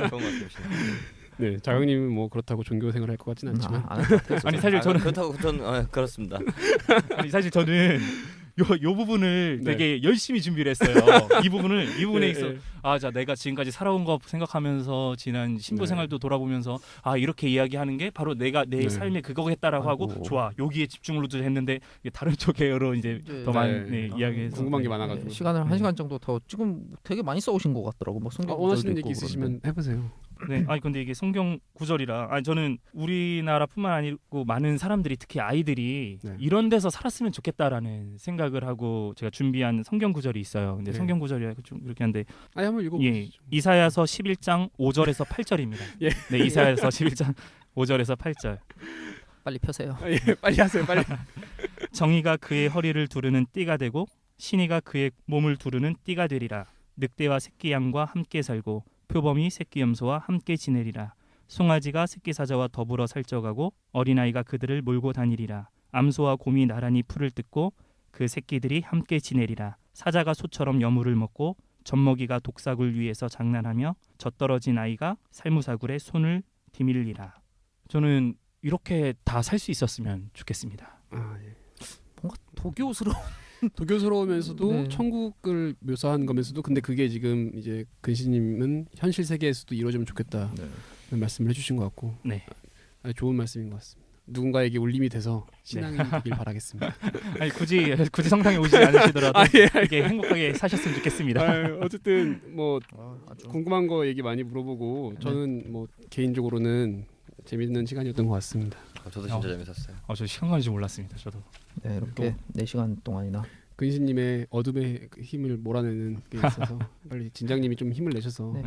좋은 말씀이시네요. 네, 자광님은 뭐 그렇다고 종교 생활을 할 것 같지는 않지만. 아니 사실 저는 그렇다고 저는 그렇습니다. 아니 사실 저는 요 부분을 네. 되게 열심히 준비를 했어요. 이 부분에 있어 자 내가 지금까지 살아온 거 생각하면서 지난 신부 생활도 돌아보면서 이렇게 이야기하는 게 바로 내가 내 삶의 그거겠다라고 하고 좋아 여기에 집중을 했는데 다른 쪽으로 이제 더 많이 이야기해서 궁금한 게 많아가지고 시간을 1시간 정도 더 지금 되게 많이 써오신 것 같더라고. 뭐 성경 원하시는 얘기 있으시면 해보세요. 네, 근데 이게 성경 구절이라 저는 우리나라뿐만 아니고 많은 사람들이 특히 아이들이 이런 데서 살았으면 좋겠다라는 생각을 하고 제가 준비한 성경 구절이 있어요. 근데 성경 구절이 좀 그렇게 한데 한번 읽어보시죠. 예, 이사야서 11장 5절에서 8절입니다. 예. 네, 이사야서 11장 5절에서 8절. 빨리 펴세요. 빨리 하세요, 빨리. 정의가 그의 허리를 두르는 띠가 되고 신의가 그의 몸을 두르는 띠가 되리라. 늑대와 새끼 양과 함께 살고 표범이 새끼 염소와 함께 지내리라. 송아지가 새끼 사자와 더불어 살쪄가고 어린아이가 그들을 몰고 다니리라. 암소와 곰이 나란히 풀을 뜯고 그 새끼들이 함께 지내리라. 사자가 소처럼 여물을 먹고 젖먹이가 독사굴 위에서 장난하며 젖떨어진 아이가 살무사굴에 손을 디밀리라. 저는 이렇게 다 살 수 있었으면 좋겠습니다. 아, 예. 뭔가 도교스러운. 도교스러우면서도 네. 천국을 묘사한 거면서도 근데 그게 지금 이제 근시님은 현실 세계에서도 이루어지면 좋겠다 는 말씀을 해주신 것 같고 네. 좋은 말씀인 것 같습니다. 누군가에게 울림이 돼서 신앙이 되길 바라겠습니다. 아니 굳이 성당에 오지 않으시더라도 예, 이렇게 행복하게 사셨으면 좋겠습니다. 어쨌든 뭐 아주 궁금한 거 얘기 많이 물어보고 저는 뭐 개인적으로는 재밌는 시간이었던 것 같습니다. 저도 진짜 재밌었어요. 저 시간 가는 줄 몰랐습니다. 저도. 네, 이렇게 4시간 동안이나 근시님의 어둠의 그 힘을 몰아내는 게 있어서 빨리 진장님이 좀 힘을 내셔서 네.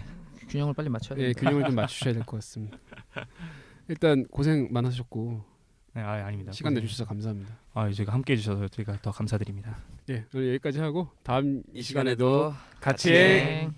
균형을 빨리 맞춰야 예, 됩니다. 균형을 좀 맞추셔야 될 것 같습니다. 일단 고생 많으셨고 네, 아닙니다. 시간 내주셔서 감사합니다. 저희가 함께 해주셔서 저희가 더 감사드립니다. 예, 오늘 여기까지 하고 다음 이 시간에도 시간에도 같이 같이 행. 행.